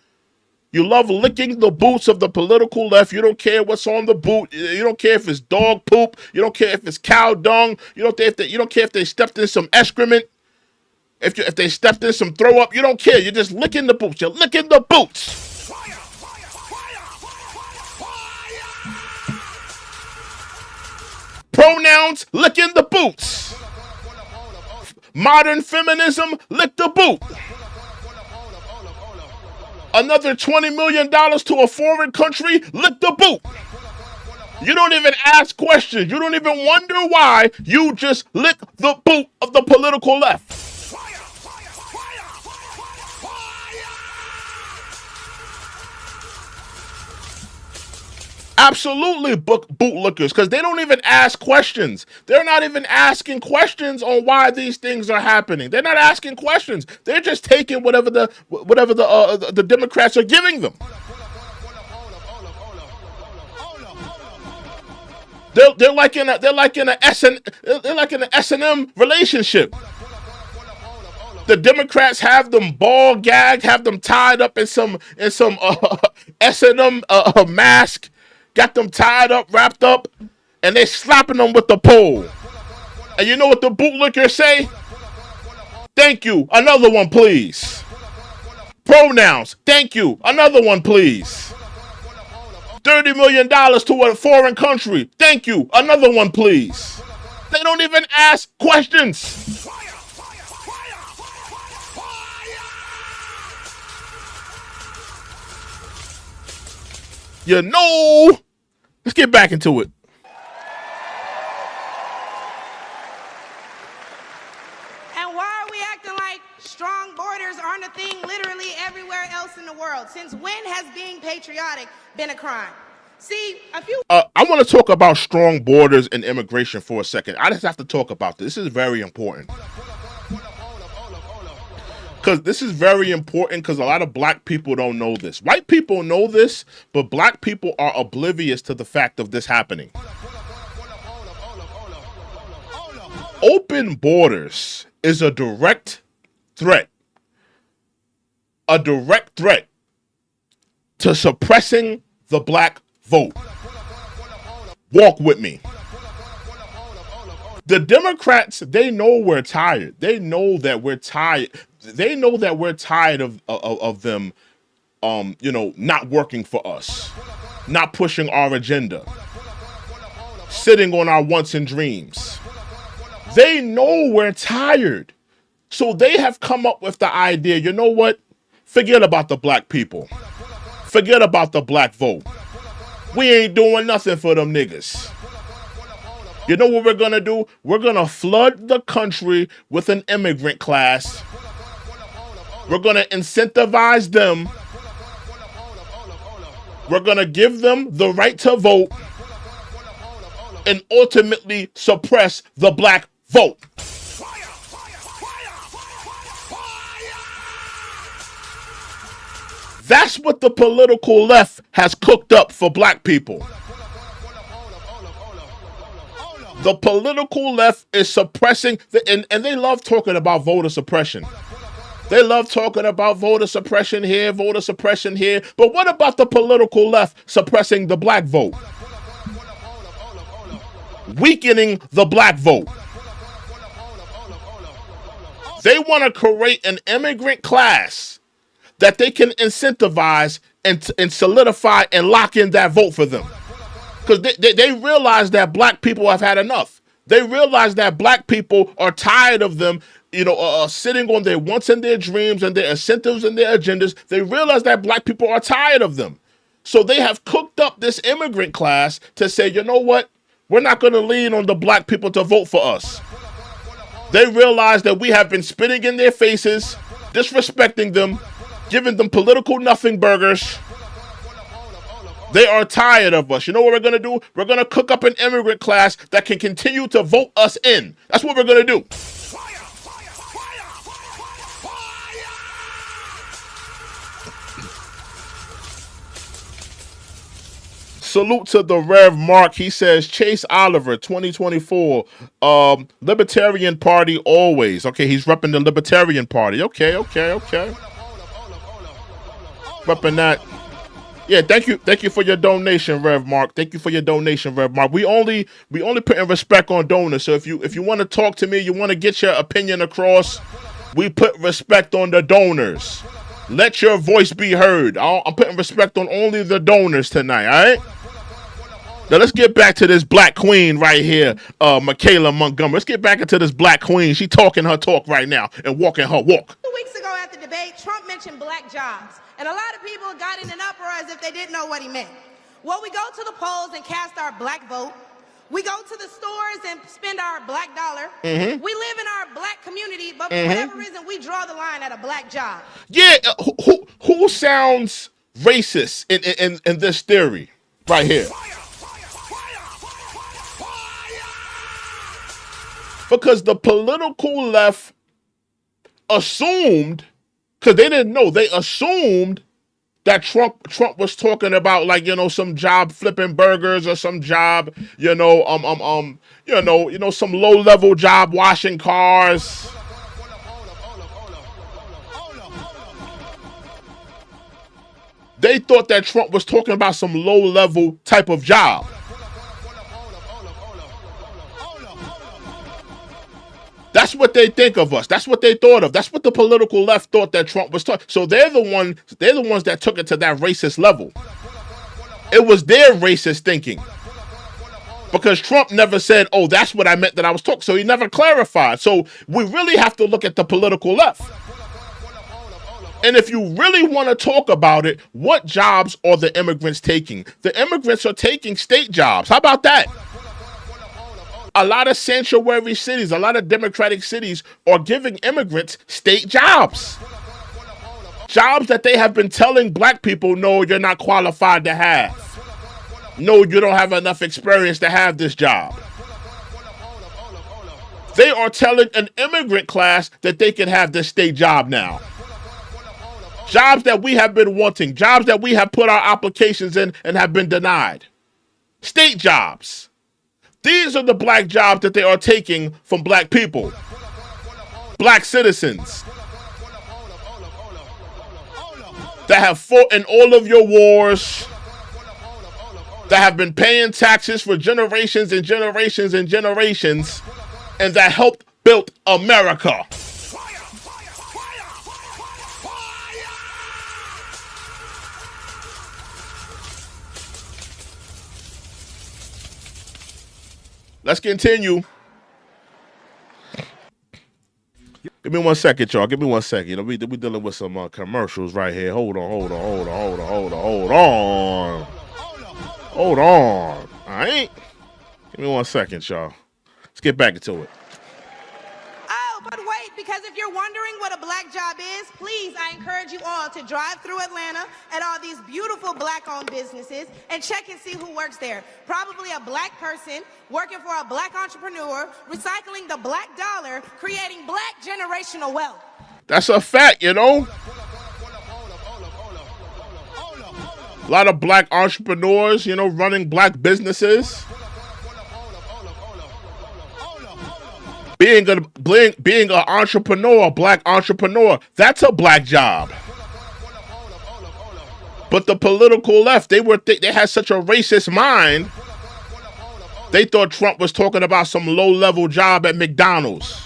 you love licking the boots of the political left. You don't care what's on the boot. You don't care if it's dog poop. You don't care if it's cow dung. You don't care if they stepped in some excrement. If they stepped in some throw up, you don't care. You're just licking the boots. You're licking the boots. Pronouns, licking the boots. Modern feminism, lick the boot. Another $20 million to a foreign country, lick the boot. You don't even ask questions. You don't even wonder why. You just lick the boot of the political left. Absolutely bootlickers, because they don't even ask questions. They're not even asking questions on why these things are happening. They're not asking questions. They're just taking whatever the Democrats are giving them. They're like in a S&M relationship. The Democrats have them ball gagged, have them tied up in some S&M mask. Got them tied up, wrapped up, and they slapping them with the pole. And you know what the bootlickers say? Thank you. Another one, please. Pronouns. Thank you. Another one, please. $30 million to a foreign country. Thank you. Another one, please. They don't even ask questions. You know, let's get back into it. And why are we acting like strong borders aren't a thing literally everywhere else in the world? Since when has being patriotic been a crime? See, I want to talk about strong borders and immigration for a second. I just have to talk about this. This is very important. Because this is very important because a lot of black people don't know this. White people know this, but black people are oblivious to the fact of this happening. Open borders is a direct threat. A direct threat to suppressing the black vote. Walk with me. The Democrats, they know we're tired. They know that we're tired. They know that we're tired of them, not working for us, not pushing our agenda, sitting on our wants and dreams. They know we're tired. So they have come up with the idea, you know what? Forget about the black people. Forget about the black vote. We ain't doing nothing for them niggas. You know what we're going to do? We're going to flood the country with an immigrant class. We're going to incentivize them. We're going to give them the right to vote and ultimately suppress the black vote. That's what the political left has cooked up for black people. The political left is suppressing, and they love talking about voter suppression. They love talking about voter suppression here, voter suppression here. But what about the political left suppressing the black vote? Weakening the black vote. They want to create an immigrant class that they can incentivize and solidify and lock in that vote for them. Because they realize that black people have had enough. They realize that black people are tired of them, sitting on their wants and their dreams and their incentives and their agendas. They realize that black people are tired of them. So they have cooked up this immigrant class to say, you know what? We're not going to lean on the black people to vote for us. They realize that we have been spitting in their faces, disrespecting them, giving them political nothing burgers. They are tired of us. You know what we're going to do? We're going to cook up an immigrant class that can continue to vote us in. That's what we're going to do. Salute to the Rev Mark. He says Chase Oliver, 2024. Libertarian Party always. Okay, he's repping the Libertarian Party. Okay. Repping that. Yeah, thank you for your donation, Rev Mark. Thank you for your donation, Rev Mark. We only putting respect on donors. So if you want to talk to me, you want to get your opinion across, we put respect on the donors. Let your voice be heard. I'm putting respect on only the donors tonight, all right? Now let's get back to this black queen right here, Michaela Montgomery. Let's get back into this black queen. She talking her talk right now and walking her walk. 2 weeks ago at the debate, Trump mentioned black jobs, and a lot of people got in an uproar as if they didn't know what he meant. Well, we go to the polls and cast our black vote. We go to the stores and spend our black dollar. We live in our black community, but for whatever reason, we draw the line at a black job. Yeah, who sounds racist in this theory right here? Because the political left assumed, because they didn't know, they assumed that Trump was talking about, like, some job flipping burgers or some job, some low level job washing cars. They thought that Trump was talking about some low level type of job. That's what they think of us. That's what they thought of. That's what the political left thought that Trump was talking. So they're the ones that took it to that racist level. It was their racist thinking. Because Trump never said, oh, that's what I meant that I was talking. So he never clarified. So we really have to look at the political left. And if you really want to talk about it, what jobs are the immigrants taking? The immigrants are taking state jobs. How about that? A lot of sanctuary cities, a lot of democratic cities are giving immigrants state jobs. Jobs that they have been telling black people, no, you're not qualified to have. No, you don't have enough experience to have this job. They are telling an immigrant class that they can have this state job now. Jobs that we have been wanting, jobs that we have put our applications in and have been denied. State jobs. These are the black jobs that they are taking from black people. Black citizens that have fought in all of your wars, that have been paying taxes for generations and generations and generations, and that helped build America. Let's continue. Give me 1 second, y'all. Give me 1 second. We dealing with some commercials right here. Hold on. All right. Give me 1 second, y'all. Let's get back into it. Oh, but wait, because if you're wondering what a black job is, please, I encourage you all to drive through Atlanta at all these beautiful black-owned businesses and check and see who works there. Probably a black person working for a black entrepreneur, recycling the black dollar, creating black generational wealth. That's a fact, A lot of black entrepreneurs, running black businesses. Being an entrepreneur, a black entrepreneur, that's a black job. But the political left, they had such a racist mind. They thought Trump was talking about some low-level job at McDonald's,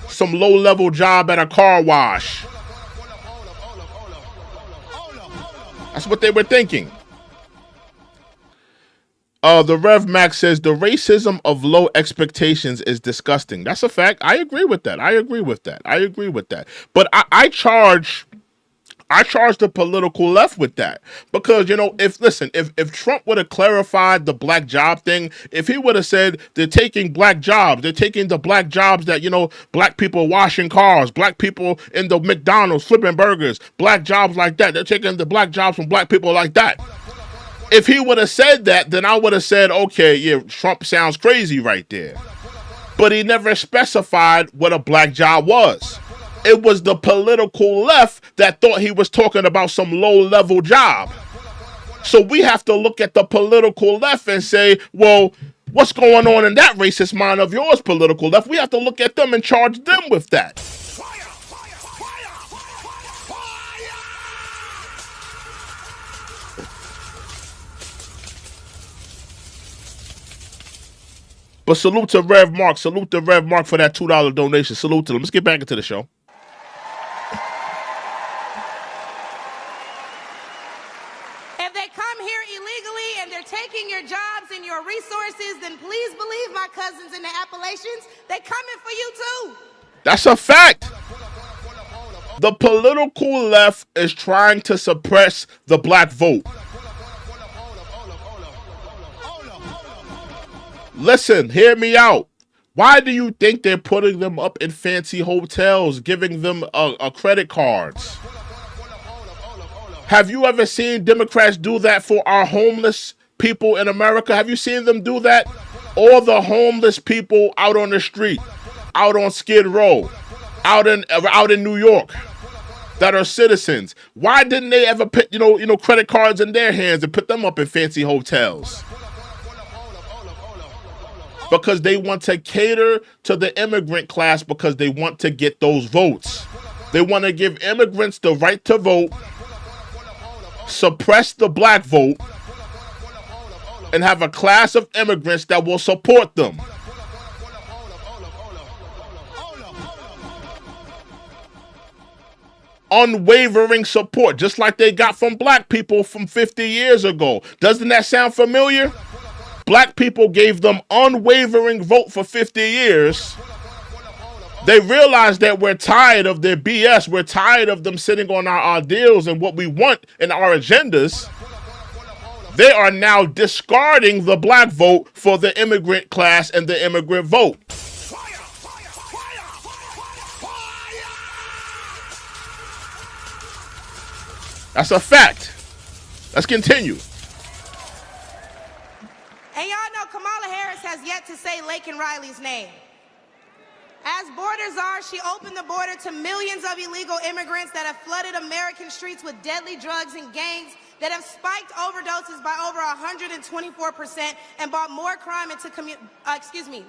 some low-level job at a car wash. That's what they were thinking. The Rev Max says the racism of low expectations is disgusting. That's a fact. I agree with that. But I charge the political left with that. Because, if Trump would have clarified the black job thing, if he would have said they're taking black jobs, they're taking the black jobs that, black people washing cars, black people in the McDonald's flipping burgers, black jobs like that, they're taking the black jobs from black people like that. If he would have said that, then I would have said, okay, yeah, Trump sounds crazy right there. But he never specified what a black job was. It was the political left that thought he was talking about some low-level job. So we have to look at the political left and say, well, what's going on in that racist mind of yours, political left? We have to look at them and charge them with that. But salute to Rev Mark. Salute to Rev Mark for that $2 donation. Salute to them. Let's get back into the show. If they come here illegally and they're taking your jobs and your resources, then please believe my cousins in the Appalachians, they coming for you too. That's a fact. The political left is trying to suppress the black vote. Listen, hear me out. Why do you think they're putting them up in fancy hotels, giving them credit cards? Have you ever seen Democrats do that for our homeless people in America? Have you seen them do that? All the homeless people out on the street, out on Skid Row, out in New York, that are citizens. Why didn't they ever put credit cards in their hands and put them up in fancy hotels? Because they want to cater to the immigrant class, because they want to get those votes. They want to give immigrants the right to vote, suppress the black vote, and have a class of immigrants that will support them. Unwavering support, just like they got from black people from 50 years ago. Doesn't that sound familiar? Black people gave them unwavering vote for 50 years. They realized that we're tired of their BS. We're tired of them sitting on our ideals and what we want and our agendas. They are now discarding the black vote for the immigrant class and the immigrant vote. That's a fact. Let's continue. And y'all know Kamala Harris has yet to say Laken Riley's name. As border czar, she opened the border to millions of illegal immigrants that have flooded American streets with deadly drugs and gangs that have spiked overdoses by over 124% and brought more crime into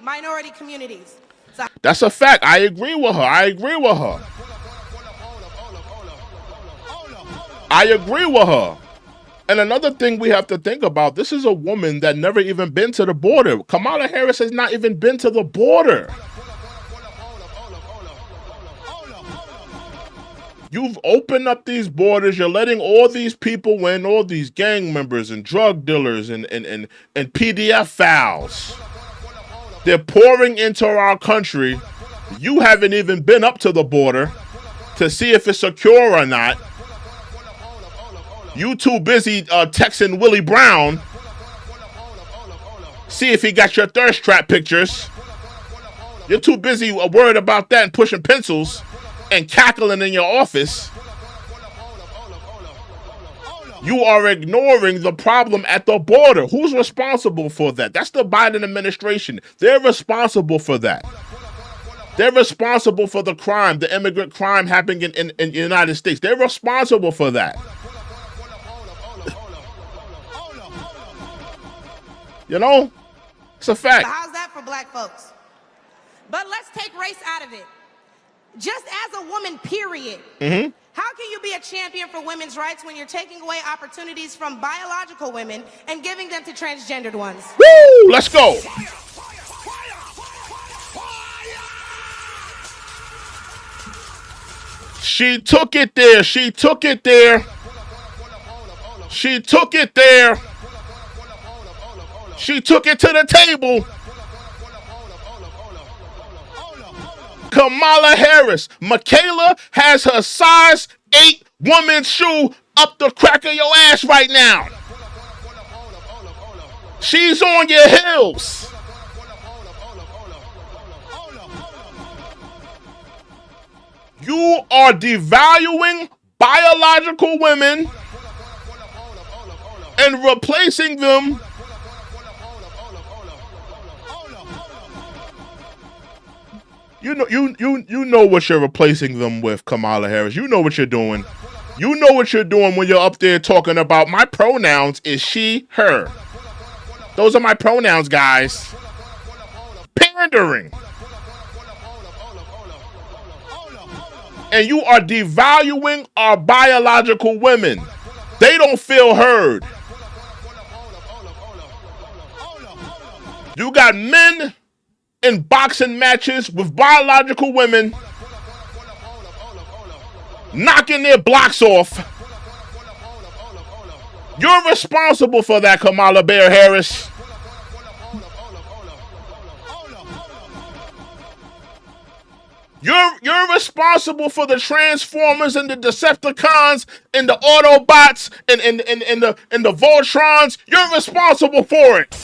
minority communities. So that's a fact. I agree with her. I agree with her. I agree with her. And another thing we have to think about, this is a woman that never even been to the border. Kamala Harris has not even been to the border. You've opened up these borders. You're letting all these people in, all these gang members and drug dealers and PDF files. They're pouring into our country. You haven't even been up to the border to see if it's secure or not. You too busy texting Willie Brown. See if he got your thirst trap pictures. You're too busy worried about that and pushing pencils and cackling in your office. You are ignoring the problem at the border. Who's responsible for that? That's the Biden administration. They're responsible for that. They're responsible for the crime, the immigrant crime happening in the United States. They're responsible for that. You know, it's a fact. how's that for black folks? But let's take race out of it. Just as a woman, period. How can you be a champion for women's rights when you're taking away opportunities from biological women and giving them to transgendered ones? Woo! Let's go. She took it there. She took it there. She took it there. She took it to the table. Kamala Harris. Michaelah has her size 8 woman's shoe up the crack of your ass right now. She's on your heels. You are devaluing biological women and replacing them . You know what you're replacing them with, Kamala Harris. You know what you're doing. You know what you're doing when you're up there talking about my pronouns is she, her. Those are my pronouns, guys. Pandering. And you are devaluing our biological women. They don't feel heard. You got men in boxing matches with biological women knocking their blocks off. You're responsible for that, Kamala Bear Harris. You're responsible for the Transformers and the Decepticons and the Autobots and the Voltrons. You're responsible for it.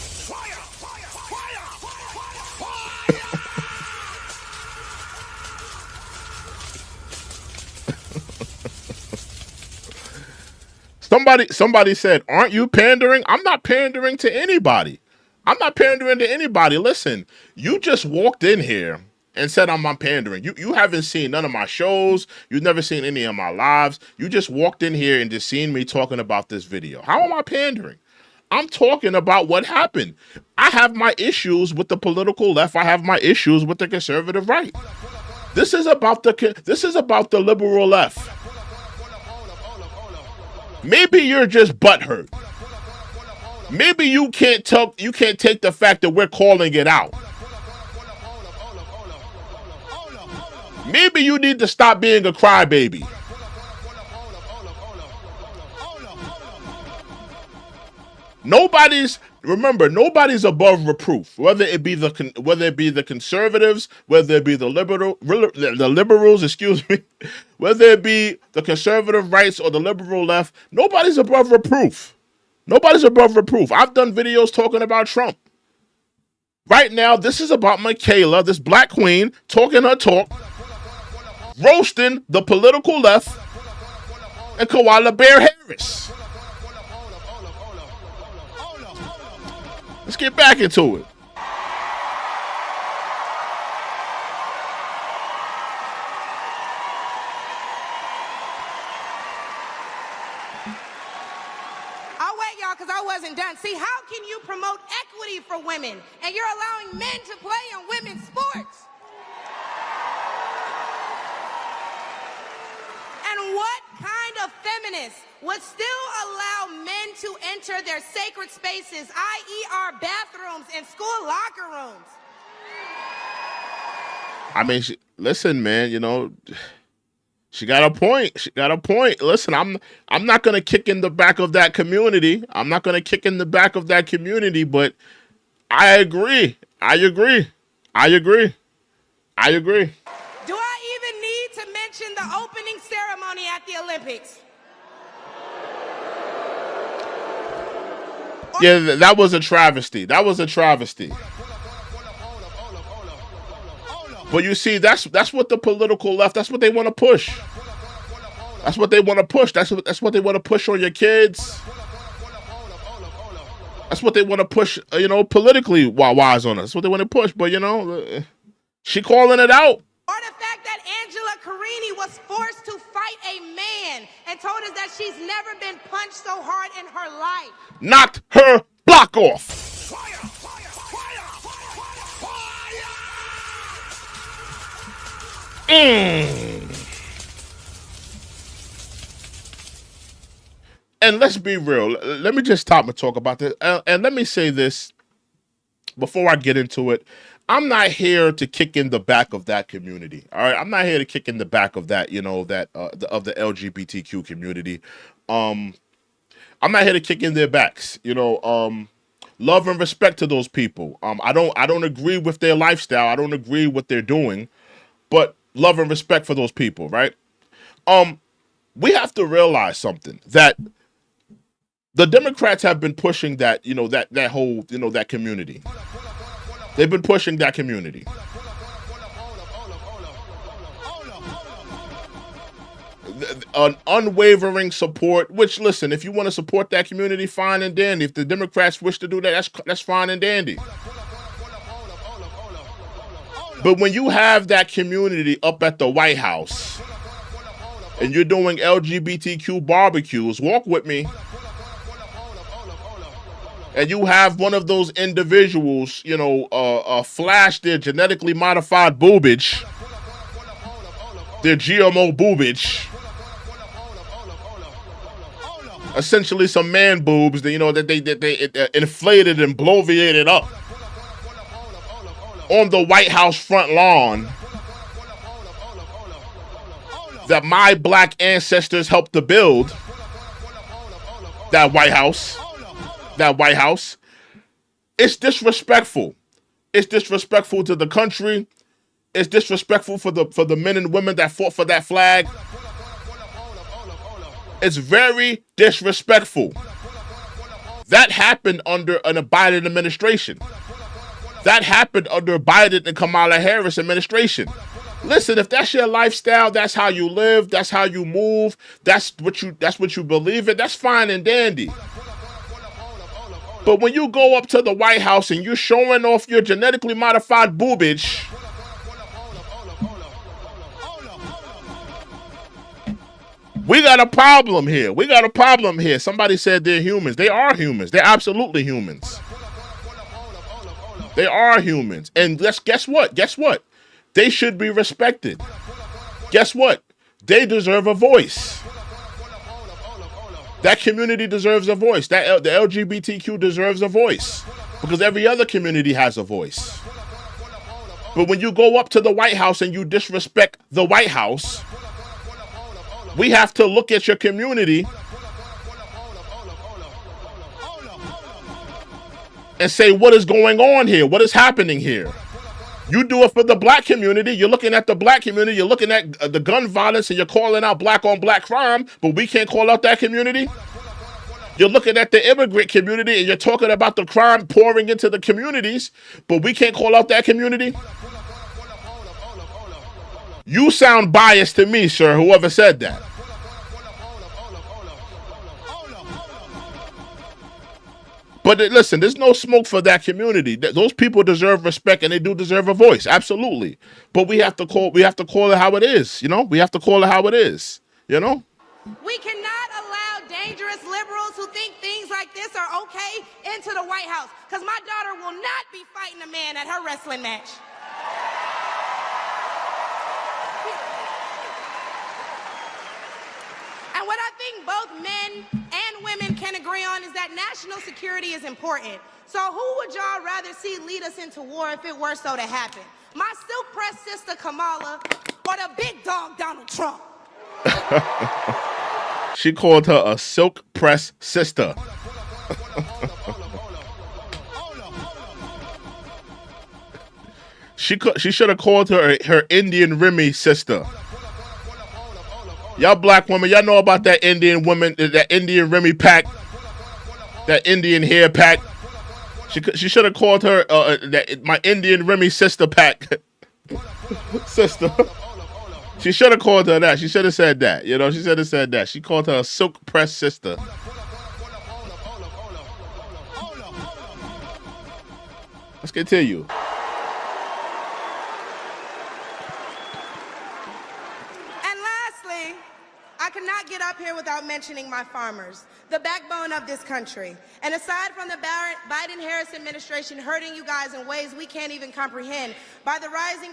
Somebody said, aren't you pandering? I'm not pandering to anybody. Listen, you just walked in here and said I'm not pandering. You haven't seen none of my shows. You've never seen any of my lives. You just walked in here and just seen me talking about this video. How am I pandering? I'm talking about what happened. I have my issues with the political left. I have my issues with the conservative right. This is about the liberal left. Maybe you're just butthurt. Maybe you can't take the fact that we're calling it out. Maybe you need to stop being a crybaby. Nobody's above reproof. Whether it be the conservatives, whether it be the liberals, excuse me, whether it be the conservative rights or the liberal left, nobody's above reproof. Nobody's above reproof. I've done videos talking about Trump. Right now, this is about Michaela, this black queen, talking her talk, roasting the political left and Kamala Bear Harris. Let's get back into it. I'll wait, y'all, because I wasn't done. See, how can you promote equity for women and you're allowing men to play in women's sports? And what kind of feminist would still allow men to enter their sacred spaces, i.e. our bathrooms and school locker rooms? I mean, listen, man, you know, she got a point. Listen, I'm not going to kick in the back of that community. But I agree. Do I even need to mention the opening ceremony at the Olympics? Yeah, that was a travesty. But you see, that's what the political left, that's what they want to push. That's what they want to push. That's what they want to push on your kids. That's what they want to push, politically wise on us. That's what they want to push. But, she calling it out. Or the fact that Angela Carini was forced to fight a man and told us that she's never been punched so hard in her life. Knocked her block off. And let's be real. Let me just stop and talk about this. And let me say this before I get into it. I'm not here to kick in the back of that community. All right, I'm not here to kick in the back of that, of the LGBTQ community. I'm not here to kick in their backs. Love and respect to those people. I don't agree with their lifestyle. I don't agree with what they're doing, but love and respect for those people, right? We have to realize something, that the Democrats have been pushing that, that whole, that community. They've been pushing that community. An unwavering support, which, listen, if you want to support that community, fine and dandy. If the Democrats wish to do that, that's fine and dandy. But when you have that community up at the White House and you're doing LGBTQ barbecues, walk with me, and you have one of those individuals, you know, flash their genetically modified boobage, their GMO boobage, essentially some man boobs that, you know, that they inflated and bloviated up on the White House front lawn that my black ancestors helped to build. That White House. It's disrespectful. It's disrespectful to the country. It's disrespectful for the men and women that fought for that flag. It's very disrespectful. That happened under a Biden administration. That happened under Biden and Kamala Harris administration. Listen, if that's your lifestyle, that's how you live, that's how you move, that's what you believe in, that's fine and dandy. But when you go up to the White House and you're showing off your genetically modified boobage, we got a problem here. Somebody said they're humans. They are humans. They're absolutely humans. They are humans. And guess what? They should be respected. Guess what? They deserve a voice. That community deserves a voice. The LGBTQ deserves a voice. Because every other community has a voice. But when you go up to the White House and you disrespect the White House, we have to look at your community and say, what is going on here? What is happening here? You do it for the black community. You're looking at the black community. You're looking at the gun violence and you're calling out black on black crime, but we can't call out that community. You're looking at the immigrant community and you're talking about the crime pouring into the communities, but we can't call out that community. You sound biased to me, sir, whoever said that. But listen, there's no smoke for that community. Those people deserve respect and they do deserve a voice. Absolutely. But we have to call it how it is, you know? We have to call it how it is, you know? We cannot allow dangerous liberals who think things like this are okay into the White House, because my daughter will not be fighting a man at her wrestling match. And what I think both men and women can agree on is that national security is important. So who would y'all rather see lead us into war if it were so to happen? My silk-pressed sister Kamala or the big dog Donald Trump? She called her a silk-pressed sister. She should have called her Indian Remy sister. Y'all black women, y'all know about that Indian woman, that Indian Remy pack, that Indian hair pack. She should have called her my Indian Remy sister pack. Sister. She should have called her that. She should have said that. You know, she should have said that. She called her a silk pressed sister. Let's continue. I cannot get up here without mentioning my farmers, the backbone of this country. And aside from the Biden-Harris administration hurting you guys in ways we can't even comprehend by the rising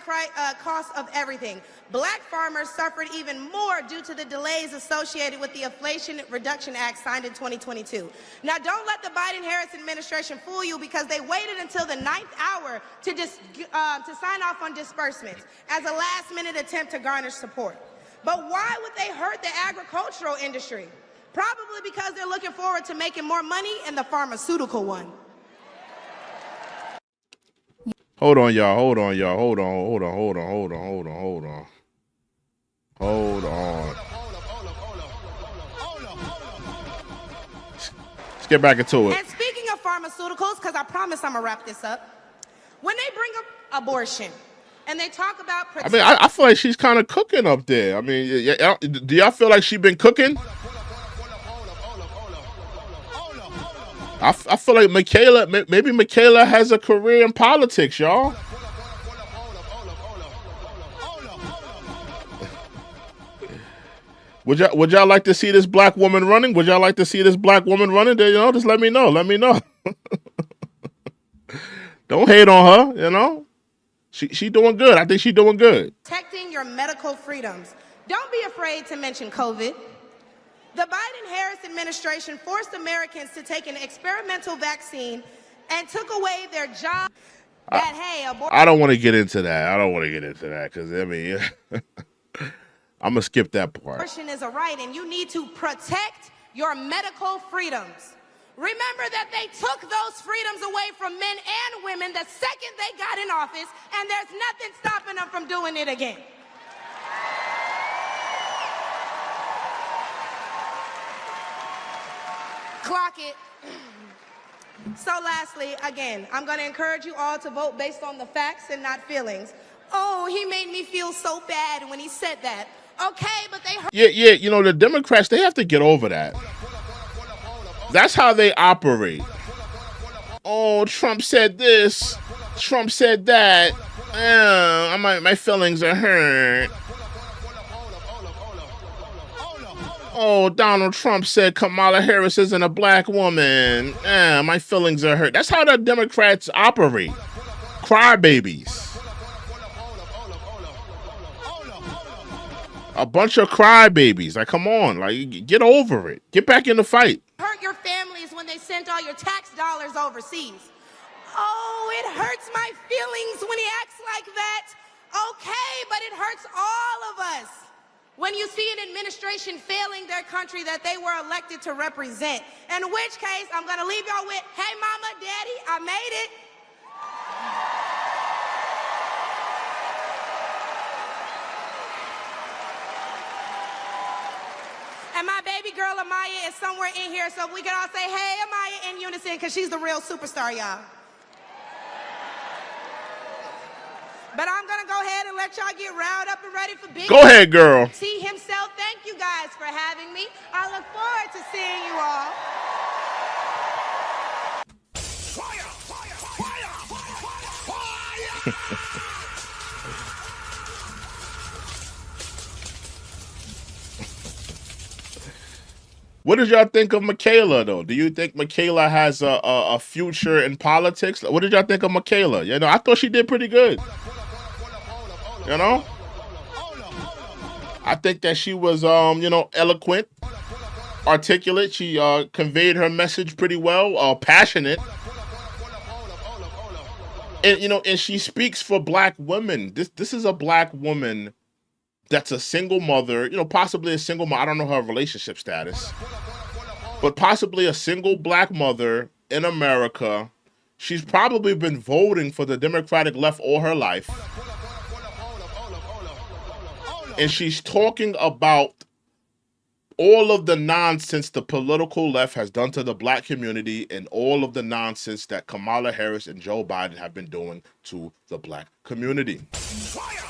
cost of everything, black farmers suffered even more due to the delays associated with the Inflation Reduction Act signed in 2022. Now, don't let the Biden-Harris administration fool you, because they waited until the 9th hour to sign off on disbursements as a last-minute attempt to garner support. But why would they hurt the agricultural industry? Probably because they're looking forward to making more money in the pharmaceutical one. Hold on, y'all. Hold on. Let's get back into it. And speaking of pharmaceuticals, because I promise I'm gonna wrap this up, when they bring up abortion, and they talk about... I mean, I feel like she's kind of cooking up there. I mean, do y'all feel like she's been cooking? I feel like maybe Michaela has a career in politics, y'all. Would y'all like to see this black woman running? Would y'all like to see this black woman running? You know, just let me know. Let me know. Don't hate on her. You know, she doing good. I think she's doing good. Protecting your medical freedoms. Don't be afraid to mention COVID. The Biden-Harris administration forced Americans to take an experimental vaccine and took away their job. I don't want to get into that. I don't want to get into that because, I mean, I'm going to skip that part. Abortion is a right, and you need to protect your medical freedoms. Remember that they took those freedoms away from men and women the second they got in office, and there's nothing stopping them from doing it again. Clock it. So lastly, again, I'm going to encourage you all to vote based on the facts and not feelings. Oh, he made me feel so bad when he said that. Okay, but they... Yeah, you know, the Democrats, they have to get over that. That's how they operate. Oh, Trump said this. Trump said that. My feelings are hurt. Oh, Donald Trump said Kamala Harris isn't a black woman. My feelings are hurt. That's how the Democrats operate. Crybabies. A bunch of crybabies. Like, come on. Like, get over it. Get back in the fight. Hurt your families when they sent all your tax dollars overseas. Oh, it hurts my feelings when he acts like that. Okay, but it hurts all of us when you see an administration failing their country that they were elected to represent. In which case, I'm going to leave y'all with, hey, mama, daddy, I made it. And my baby girl, Amaya, is somewhere in here, so we can all say, hey, Amaya, in unison, because she's the real superstar, y'all. But I'm going to go ahead and let y'all get riled up and ready for big... Go ahead, girl. See himself. Thank you guys for having me. I look forward to seeing you all. Fire! Fire! Fire! Fire! What did y'all think of Michaela, though? Do you think Michaela has a future in politics? What did y'all think of Michaela? You know, I thought she did pretty good. You know? I think that she was, you know, eloquent, articulate. She conveyed her message pretty well, passionate. And, you know, and she speaks for black women. This is a black woman that's a single mother, you know, possibly a single mom. I don't know her relationship status, but possibly a single black mother in America. She's probably been voting for the Democratic left all her life. And she's talking about all of the nonsense the political left has done to the black community and all of the nonsense that Kamala Harris and Joe Biden have been doing to the black community. Fire!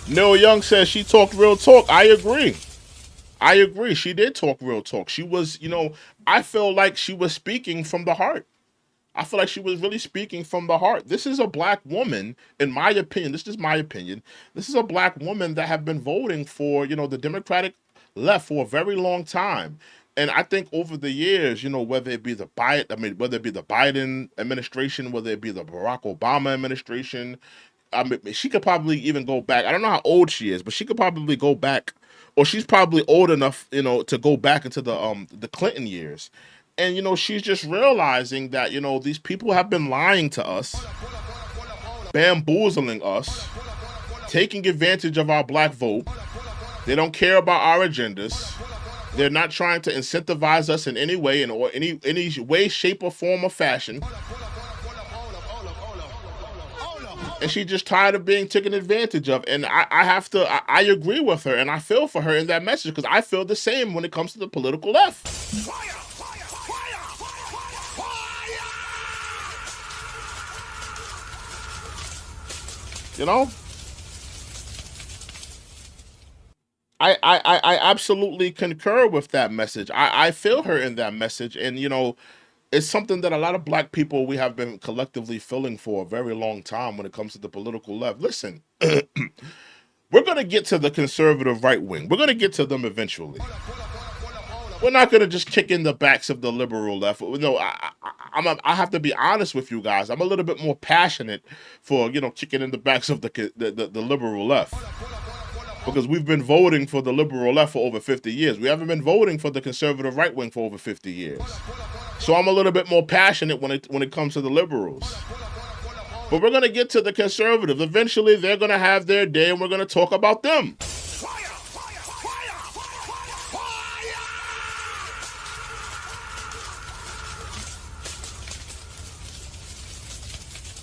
Neil Young says she talked real talk. I agree. She did talk real talk. She was, you know, I feel like she was speaking from the heart. I feel like she was really speaking from the heart. This is a black woman, in my opinion. This is my opinion. This is a black woman that have been voting for, you know, the Democratic left for a very long time. And I think over the years, you know, whether it be the Biden administration, whether it be the Barack Obama administration, I mean, she could probably even go back. I don't know how old she is, but she could probably go back, or she's probably old enough, you know, to go back into the Clinton years. And, you know, she's just realizing that, you know, these people have been lying to us, bamboozling us, taking advantage of our black vote. They don't care about our agendas. They're not trying to incentivize us in any way, or any way, shape, or form or fashion. And she's just tired of being taken advantage of. And I agree with her, and I feel for her in that message, because I feel the same when it comes to the political left. Fire! Fire! Fire! Fire! You know? I absolutely concur with that message. I feel her in that message. And, you know, it's something that a lot of black people, we have been collectively feeling for a very long time when it comes to the political left. Listen, we're going to get to the conservative right wing. We're going to get to them eventually. We're not going to just kick in the backs of the liberal left. No, I have to be honest with you guys. I'm a little bit more passionate for, kicking in the backs of the liberal left. Because we've been voting for the liberal left for over 50 years. We haven't been voting for the conservative right wing for over 50 years. So I'm a little bit more passionate when it comes to the liberals. But we're going to get to the conservatives. Eventually, they're going to have their day, and we're going to talk about them.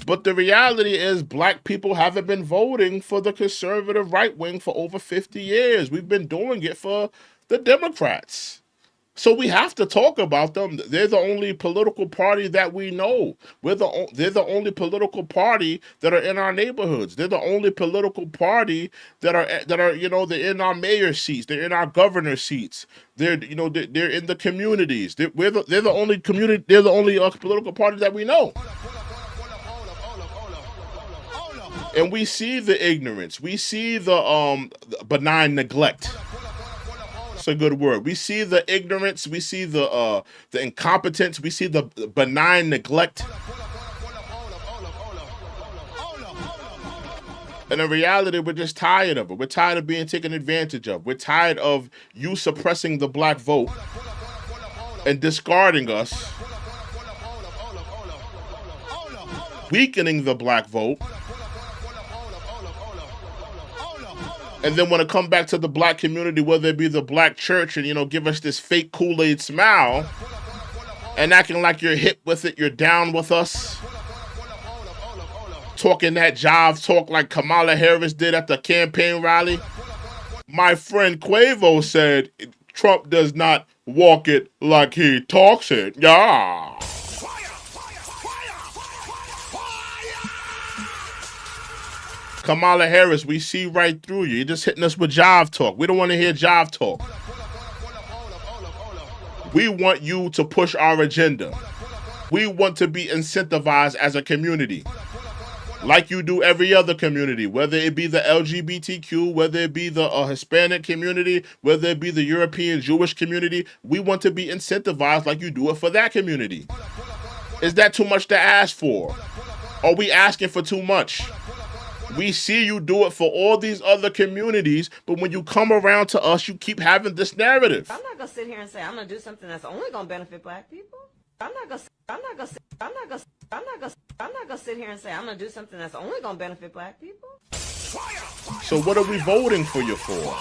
But the reality is black people haven't been voting for the conservative right wing for over 50 years. We've been doing it for the Democrats. So we have to talk about them. They're the only political party that we know. They're the only political party that are in our neighborhoods. They're the only political party that are they're in our mayor seats. They're in our governor seats. They're they're in the communities. They're the only community. They're the only political party that we know. And we see the ignorance. We see the benign neglect. That's a good word. We see the ignorance. We see the incompetence. We see the benign neglect. And in reality, we're just tired of it. We're tired of being taken advantage of. We're tired of you suppressing the black vote and discarding us, weakening the black vote. And then when it come back to the black community, whether it be the black church and, give us this fake Kool-Aid smile and acting like you're hip with it, you're down with us, talking that jive talk like Kamala Harris did at the campaign rally. My friend Quavo said, Trump does not walk it like he talks it. Yeah. Kamala Harris, we see right through you. You're just hitting us with jive talk. We don't want to hear jive talk. We want you to push our agenda. We want to be incentivized as a community, like you do every other community, whether it be the LGBTQ, whether it be the Hispanic community, whether it be the European Jewish community. We want to be incentivized like you do it for that community. Is that too much to ask for? Are we asking for too much? We see you do it for all these other communities, but when you come around to us, you keep having this narrative. I'm not gonna sit here and say I'm gonna do something that's only gonna benefit black people. I'm not gonna sit here and say I'm gonna do something that's only gonna benefit black people. So what are we voting for you for?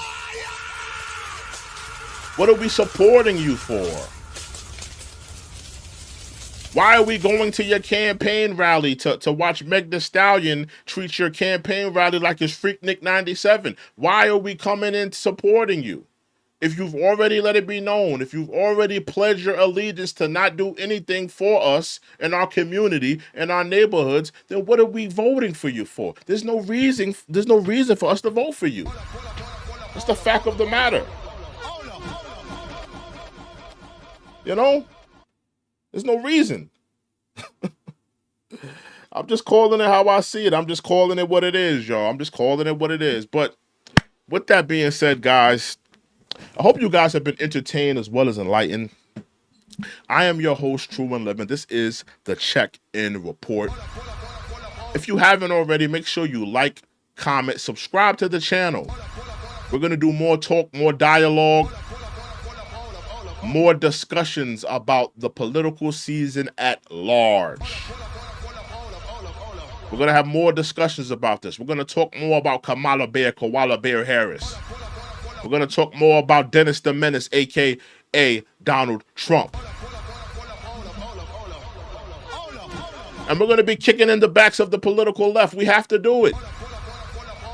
What are we supporting you for? Why are we going to your campaign rally to watch Meg Thee Stallion treat your campaign rally like it's Freaknik 97? Why are we coming in supporting you? If you've already let it be known, if you've already pledged your allegiance to not do anything for us in our community, in our neighborhoods, then what are we voting for you for? There's no reason for us to vote for you. That's the fact of the matter. There's no reason. I'm just calling it how I see it. I'm just calling it what it is, y'all. I'm just calling it what it is. But with that being said, guys, I hope you guys have been entertained as well as enlightened. I am your host, True and Living. This is the Check-In Report. If you haven't already, make sure you like, comment, subscribe to the channel. We're going to do more talk, more dialogue, more discussions about the political season at large. We're going to have more discussions about this. We're going to talk more about Kamala Koala Bear Harris. We're going to talk more about Dennis the Menace, a.k.a. Donald Trump. And we're going to be kicking in the backs of the political left. We have to do it.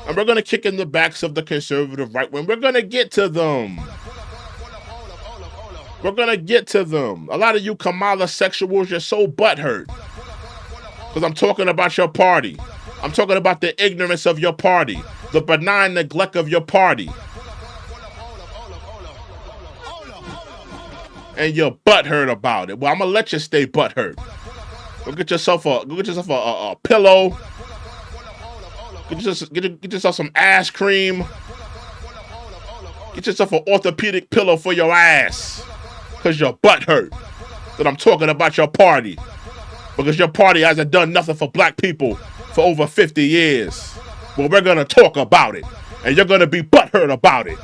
And we're going to kick in the backs of the conservative right wing. We're going to get to them. We're going to get to them. A lot of you Kamala sexuals, you're so butthurt. Because I'm talking about your party. I'm talking about the ignorance of your party. The benign neglect of your party. and you're butthurt about it. Well, I'm gonna let you stay butthurt. Go get yourself a pillow. Get yourself some ass cream. Get yourself an orthopedic pillow for your ass. Because your butt hurt. That I'm talking about your party. Because your party hasn't done nothing for black people for over 50 years. Well, we're going to talk about it. And you're going to be butthurt about it.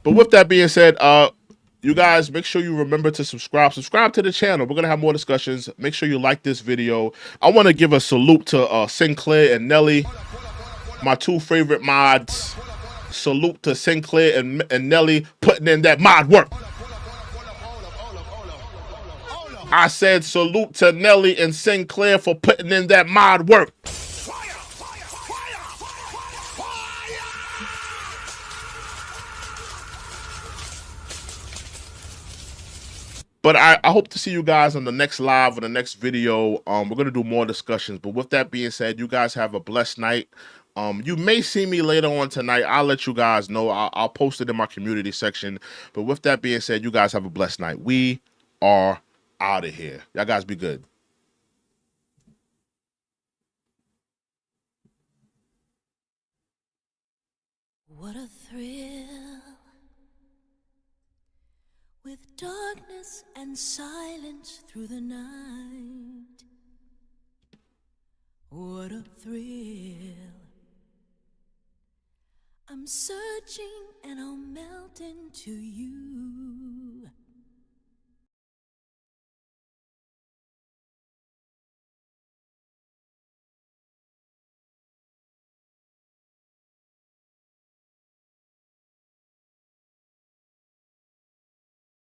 But with that being said, you guys, make sure you remember to subscribe. Subscribe to the channel. We're going to have more discussions. Make sure you like this video. I want to give a salute to Sinclair and Nelly, my two favorite mods. Salute to Sinclair and Nelly putting in that mod work. I said salute to Nelly and Sinclair for putting in that mod work. But I hope to see you guys on the next live or the next video. We're going to do more discussions. But with that being said, you guys have a blessed night. You may see me later on tonight. I'll let you guys know. I'll post it in my community section. But with that being said, you guys have a blessed night. We are out of here. Y'all guys be good. What a thrill. With darkness and silence through the night. What a thrill. I'm searching and I'll melt into you.